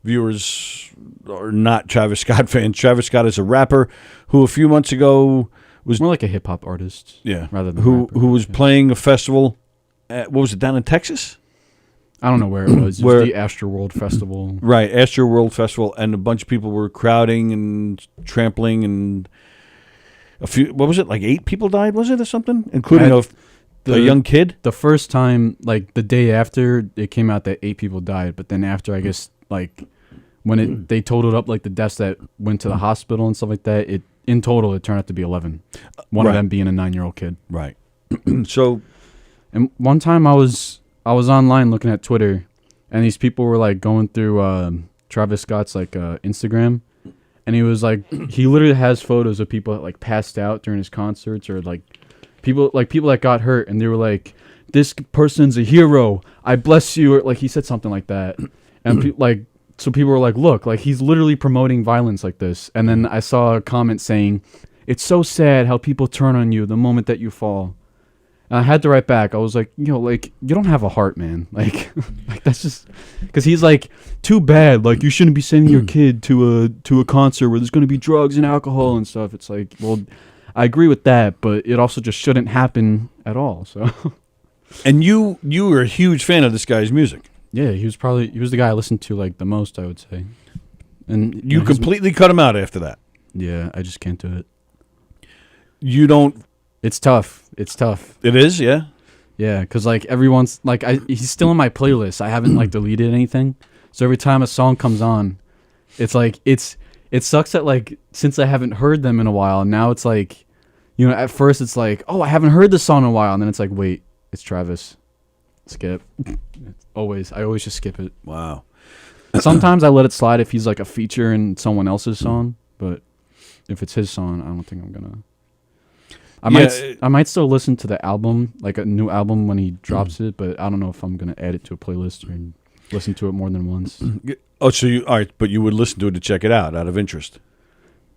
viewers are not Travis Scott fans. Travis Scott is a rapper who a few months ago was... More like a hip-hop artist. Yeah. Rather than who was playing a festival at... What was it, down in Texas? I don't know where it was. It was the Astroworld Festival. Right, Astroworld Festival, and a bunch of people were crowding and trampling, and a few. What was it? Like 8 people died, was it, or something, including a young kid? The first time, like the day after, it came out that 8 people died, but then after, I guess, like when they totaled up like the deaths that went to the hospital and stuff like that, in total it turned out to be 11. One of them being a 9-year-old kid. Right. So, and one time I was online looking at Twitter, and these people were like going through Travis Scott's like Instagram, and he was like, he literally has photos of people that like passed out during his concerts, or like people that got hurt, and they were like, "This person's a hero. I bless you," or like he said something like that, and so people were like, "Look, like he's literally promoting violence like this." And then I saw a comment saying, "It's so sad how people turn on you the moment that you fall." And I had to write back. I was like, like, you don't have a heart, man. Like that's just... Because he's like, too bad. Like, you shouldn't be sending your kid to a concert where there's going to be drugs and alcohol and stuff. It's like, well, I agree with that, but it also just shouldn't happen at all, so... And you were a huge fan of this guy's music. Yeah, he was the guy I listened to, like, the most, I would say. And you completely cut him out after that. Yeah, I just can't do it. You don't... It's tough. It's tough. It is, yeah? Yeah, because, like, everyone's... Like, he's still in my playlist. I haven't, like, deleted anything. So every time a song comes on, it's, like, it sucks that, like, since I haven't heard them in a while, now it's, like, at first it's, like, oh, I haven't heard this song in a while. And then it's, like, wait, it's Travis. Skip. I always just skip it. Wow. Sometimes I let it slide if he's, like, a feature in someone else's song, but... if it's his song, I don't think I'm gonna. I might still listen to the album, like a new album when he drops it, but I don't know if I'm gonna add it to a playlist or listen to it more than once. Oh, so all right, but you would listen to it to check it out of interest.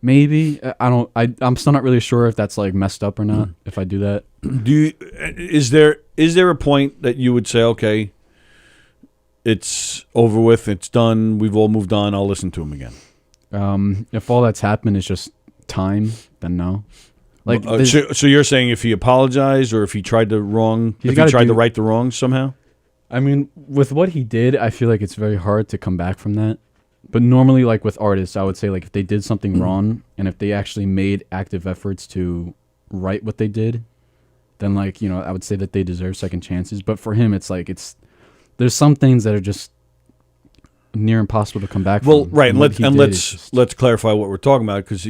Maybe I'm still not really sure if that's like messed up or not. If I do that, is there a point that you would say, okay, it's over with, it's done, we've all moved on, I'll listen to him again? If all that's happened is just time, then no. Like, so you're saying if he apologized or if he tried to right the wrongs somehow? I mean, with what he did, I feel like it's very hard to come back from that. But normally, like with artists, I would say like if they did something wrong and if they actually made active efforts to right what they did, then like, you know, I would say that they deserve second chances. But for him, it's like there's some things that are just near impossible to come back from. Well, right, let's clarify what we're talking about, because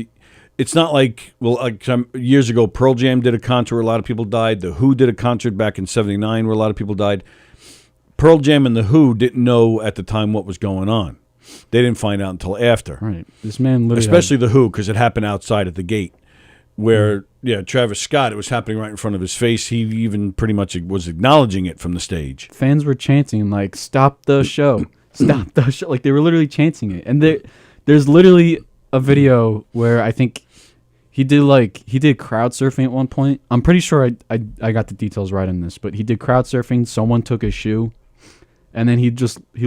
it's not like, well, like years ago, Pearl Jam did a concert where a lot of people died. The Who did a concert back in '79 where a lot of people died. Pearl Jam and the Who didn't know at the time what was going on. They didn't find out until after. Right. This man literally especially the Who, because it happened outside at the gate where, Travis Scott, it was happening right in front of his face. He even pretty much was acknowledging it from the stage. Fans were chanting, like, stop the show. Stop the show. Like, they were literally chanting it. And there's literally a video where I think he did crowd surfing at one point. I'm pretty sure I got the details right in this, but he did crowd surfing. Someone took his shoe. And then he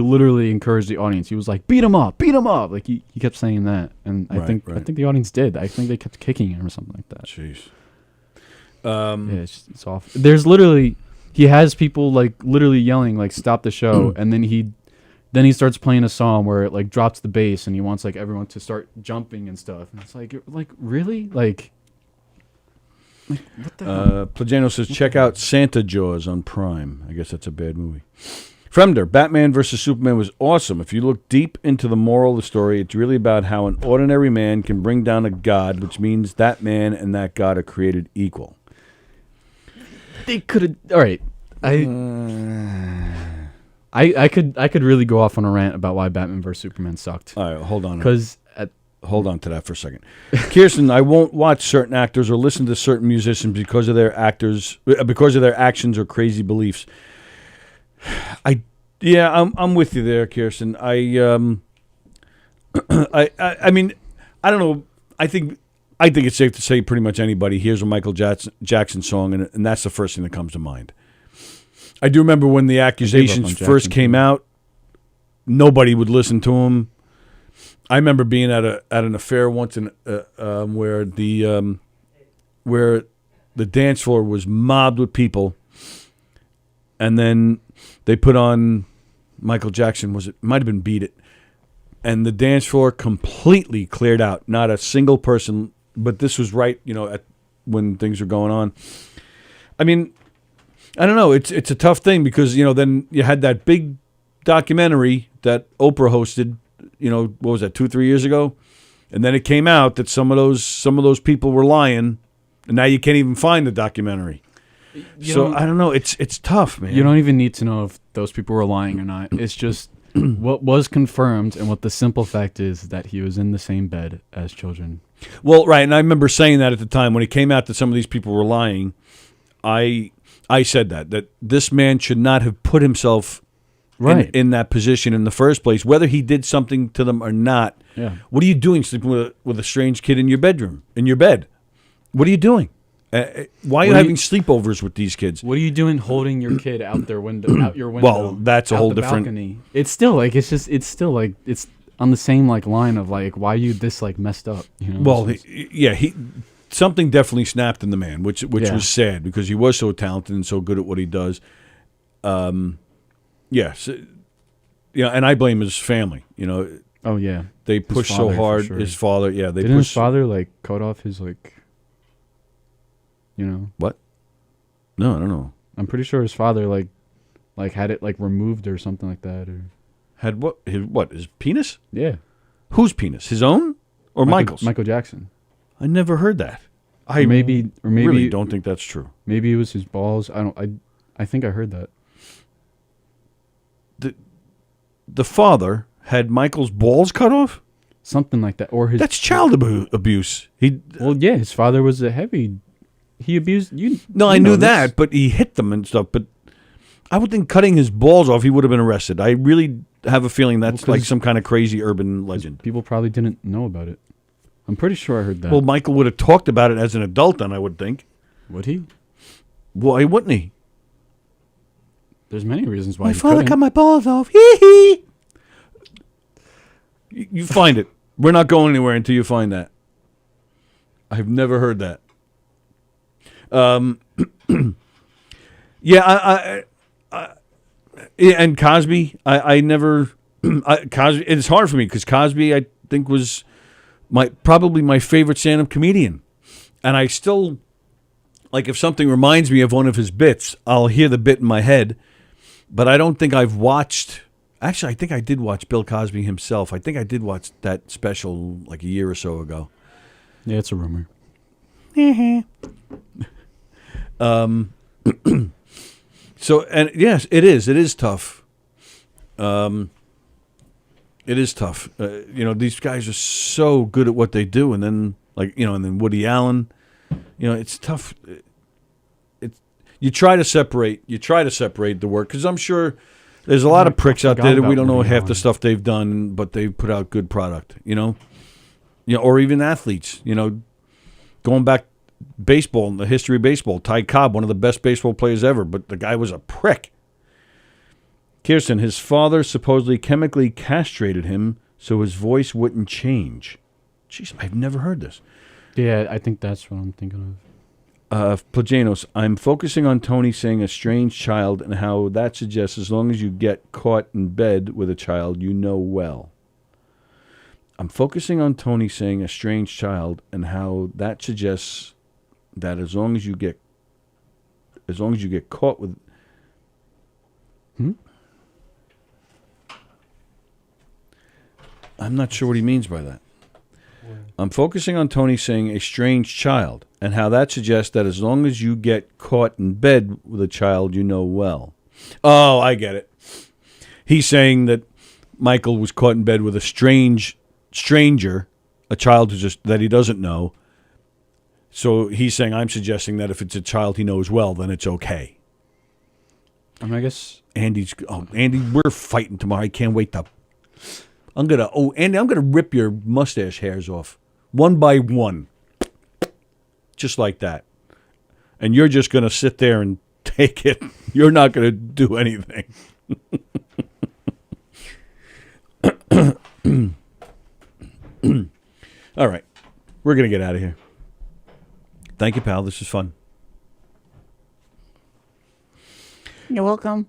literally encouraged the audience. He was like, beat him up. Like he kept saying that. And I think the audience did. I think they kept kicking him or something like that. Jeez. Yeah, it's awful. There's literally, he has people like literally yelling like, stop the show. And then he starts playing a song where it like drops the bass and he wants like everyone to start jumping and stuff. And it's like really? Like what the hell? Plagano says, check out Santa Jaws on Prime. I guess that's a bad movie. Fremder, Batman vs. Superman was awesome. If you look deep into the moral of the story, it's really about how an ordinary man can bring down a god, which means that man and that god are created equal. They could have. All right, I could really go off on a rant about why Batman vs. Superman sucked. All right, hold on. Because hold on to that for a second. Kirsten, I won't watch certain actors or listen to certain musicians because of their actions or crazy beliefs. I'm with you there, Kirsten. I mean, I don't know. I think it's safe to say pretty much anybody hears a Michael Jackson song, and that's the first thing that comes to mind. I do remember when the accusations first came out, nobody would listen to him. I remember being at an affair once where the dance floor was mobbed with people, and then they put on Michael Jackson. Might have been Beat It, and the dance floor completely cleared out. Not a single person. But this was right, when things were going on. I mean, I don't know. It's a tough thing because then you had that big documentary that Oprah hosted. What was that, 2-3 years ago? And then it came out that some of those people were lying, and now you can't even find the documentary. I don't know. It's tough, man. You don't even need to know if those people were lying or not. It's just what was confirmed, and what the simple fact is that he was in the same bed as children. Well, right, and I remember saying that at the time when it came out that some of these people were lying. I said that this man should not have put himself in that position in the first place, whether he did something to them or not. Yeah. What are you doing sleeping with a strange kid in your bed? What are you doing? Why are you having sleepovers with these kids? What are you doing holding your kid out your window? Well, that's a whole different. Balcony? It's still it's on the same line of why are you this messed up? Well, something definitely snapped in the man, which was sad because he was so talented and so good at what he does. Yes, and I blame his family. Oh yeah, they pushed so hard. Sure. His father, didn't his father cut off his What? No, I don't know. I'm pretty sure his father had it removed or something like that, or had what? His penis? Yeah. Whose penis? His own or Michael's? Michael Jackson. I never heard that. I maybe really don't think that's true. Maybe it was his balls. I think I heard that. The father had Michael's balls cut off? something like that. Or That's child abuse. Well, yeah, his father was a heavy. He abused you. No, you I know knew this. that, but he hit them and stuff. But I would think cutting his balls off, he would have been arrested. I really have a feeling that's like some kind of crazy urban legend. People probably didn't know about it. I'm pretty sure I heard that. Well, Michael would have talked about it as an adult, then I would think. Would he? Why wouldn't he? There's many reasons why. My he father couldn't. cut my balls off. Hee hee. You find it. We're not going anywhere until you find that. I've never heard that. Yeah, yeah, and Cosby, I never. Cosby. It's hard for me because Cosby, I think, was probably my favorite stand-up comedian, and I still like if something reminds me of one of his bits, I'll hear the bit in my head, but I don't think I've watched. Actually, I think I did watch Bill Cosby himself. I think I did watch that special like a year or so ago. Yeah, it's a rumor. So, and yes, it is. It is tough. It is tough. You know, these guys are so good at what they do, and then and then Woody Allen. You know, it's tough. You try to separate the work because I'm sure there's a lot of pricks out there that we don't know half the stuff they've done, but they put out good product. You know, or even athletes. You know, going back. Baseball, in the history of baseball, Ty Cobb, one of the best baseball players ever, but the guy was a prick. Kirsten, his father supposedly chemically castrated him so his voice wouldn't change. Jeez, I've never heard this. Yeah, I think that's what I'm thinking of. Plagianos, I'm focusing on Tony saying a strange child and how that suggests as long as you get caught in bed with a child you know well. I'm focusing on Tony saying a strange child and how that suggests that as long as you get caught with I'm not sure what he means by that. I'm focusing on Tony saying a strange child and how that suggests that as long as you get caught in bed with a child you know well. Oh, I get it. He's saying that Michael was caught in bed with a stranger, a child that he doesn't know. So he's saying, I'm suggesting that if it's a child he knows well, then it's okay. I mean, I guess Andy, we're fighting tomorrow. I can't wait Andy, I'm gonna rip your mustache hairs off one by one, just like that, and you're just gonna sit there and take it. You're not gonna do anything. All right, we're gonna get out of here. Thank you, pal. This is fun. You're welcome.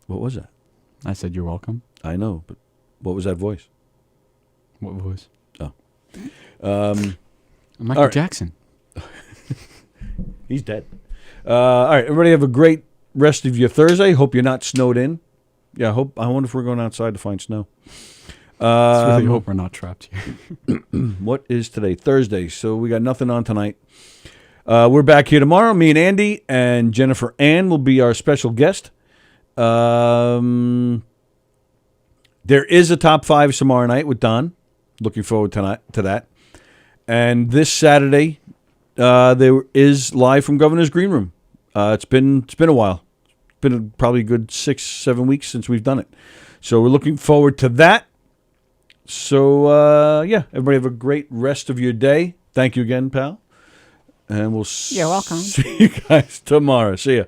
What was that? I said you're welcome. I know, but what was that voice? What voice? Oh. Michael Jackson. He's dead. All right, everybody have a great rest of your Thursday. Hope you're not snowed in. Yeah, I wonder if we're going outside to find snow. I really hope we're not trapped here. What is today? Thursday. So we got nothing on tonight. We're back here tomorrow. Me and Andy and Jennifer Ann will be our special guest. There is a top 5 tomorrow night with Don. Looking forward to that. And this Saturday, there is live from Governor's Green Room. It's been a while. It's been probably a good 6-7 weeks since we've done it. So we're looking forward to that. So, yeah, everybody have a great rest of your day. Thank you again, pal. And we'll You're welcome. see you guys tomorrow. See ya.